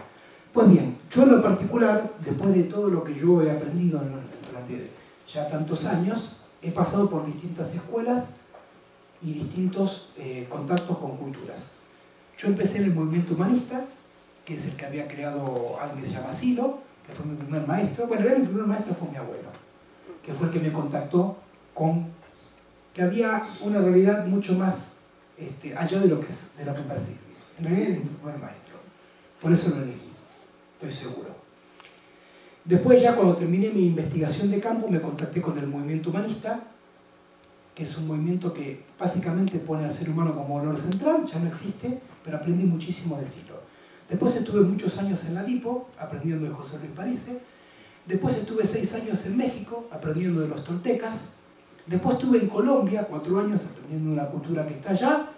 Pues bien, yo en lo particular, después de todo lo que yo he aprendido durante ya tantos años, he pasado por distintas escuelas y distintos contactos con culturas. Yo empecé en el movimiento humanista, que es el que había creado alguien que se llama Silo, que fue mi primer maestro. Bueno, mi primer maestro fue mi abuelo, que fue el que me contactó con que había una realidad mucho más allá de lo que percibimos. En realidad era mi primer maestro, por eso lo elegí, estoy seguro. Después, ya cuando terminé mi investigación de campo, me contacté con el movimiento humanista, que es un movimiento que básicamente pone al ser humano como valor central, ya no existe, pero aprendí muchísimo de Silo. Después estuve muchos años en la DIPO, aprendiendo de José Luis Parise. Después estuve 6 años en México, aprendiendo de los toltecas. Después estuve en Colombia, 4 años, aprendiendo de una cultura que está allá.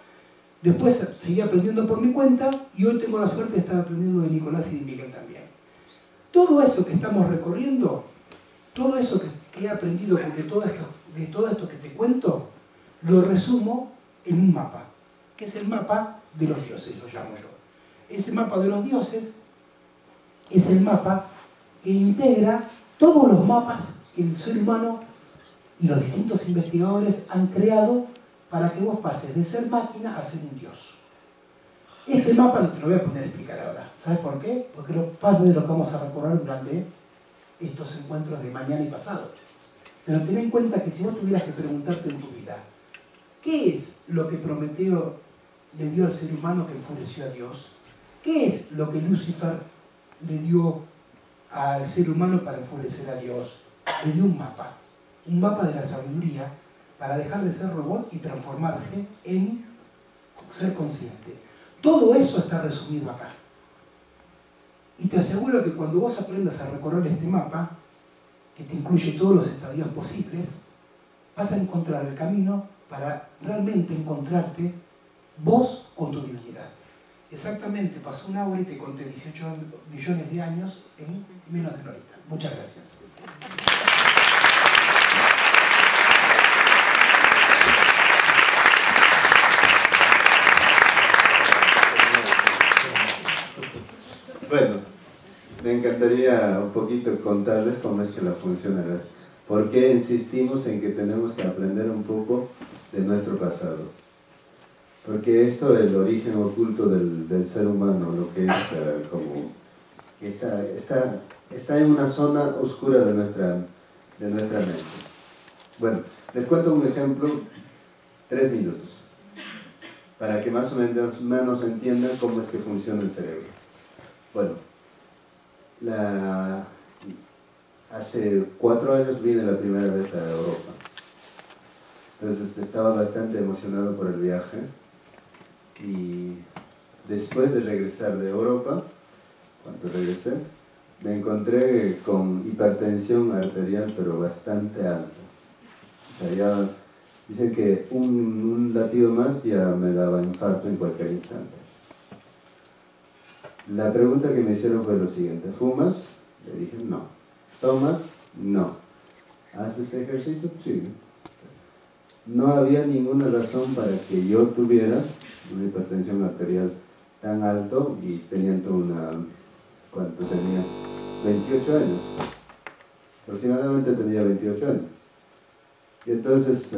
Después seguí aprendiendo por mi cuenta, y hoy tengo la suerte de estar aprendiendo de Nicolás y de Miguel también. Todo eso que estamos recorriendo, todo eso que he aprendido de todo esto que te cuento, lo resumo en un mapa, que es el mapa de los dioses, lo llamo yo. Ese mapa de los dioses es el mapa que integra todos los mapas que el ser humano y los distintos investigadores han creado para que vos pases de ser máquina a ser un dios. Este mapa no te lo voy a poner a explicar ahora. ¿Sabes por qué? Porque parte de lo que vamos a recorrer durante estos encuentros de mañana y pasado. Pero ten en cuenta que si vos tuvieras que preguntarte en tu vida, ¿qué es lo que Prometeo le dio al ser humano que enfureció a Dios? ¿Qué es lo que Lucifer le dio al ser humano para enfurecer a Dios? Le dio un mapa de la sabiduría para dejar de ser robot y transformarse en ser consciente. Todo eso está resumido acá. Y te aseguro que cuando vos aprendas a recorrer este mapa, que te incluye todos los estadios posibles, vas a encontrar el camino para realmente encontrarte vos con tu divinidad. Exactamente, pasó una hora y te conté 18 millones de años en menos de una horita. Muchas gracias. Bueno, me encantaría un poquito contarles cómo es que la funciona. ¿Por qué insistimos en que tenemos que aprender un poco de nuestro pasado? Porque esto es el origen oculto del ser humano, lo que es como... Está en una zona oscura de nuestra mente. Bueno, les cuento un ejemplo, 3 minutos, para que más o menos entiendan cómo es que funciona el cerebro. Bueno, hace 4 años vine la primera vez a Europa. Entonces estaba bastante emocionado por el viaje. Y después de regresar de Europa, cuando regresé, me encontré con hipertensión arterial, pero bastante alta. O sea, ya dicen que un latido más ya me daba infarto en cualquier instante. La pregunta que me hicieron fue lo siguiente: ¿fumas? Le dije no. ¿Tomas? No. ¿Haces ejercicio? Sí. No había ninguna razón para que yo tuviera una hipertensión arterial tan alto y teniendo ¿cuánto tenía? 28 años. Aproximadamente tenía 28 años. Y entonces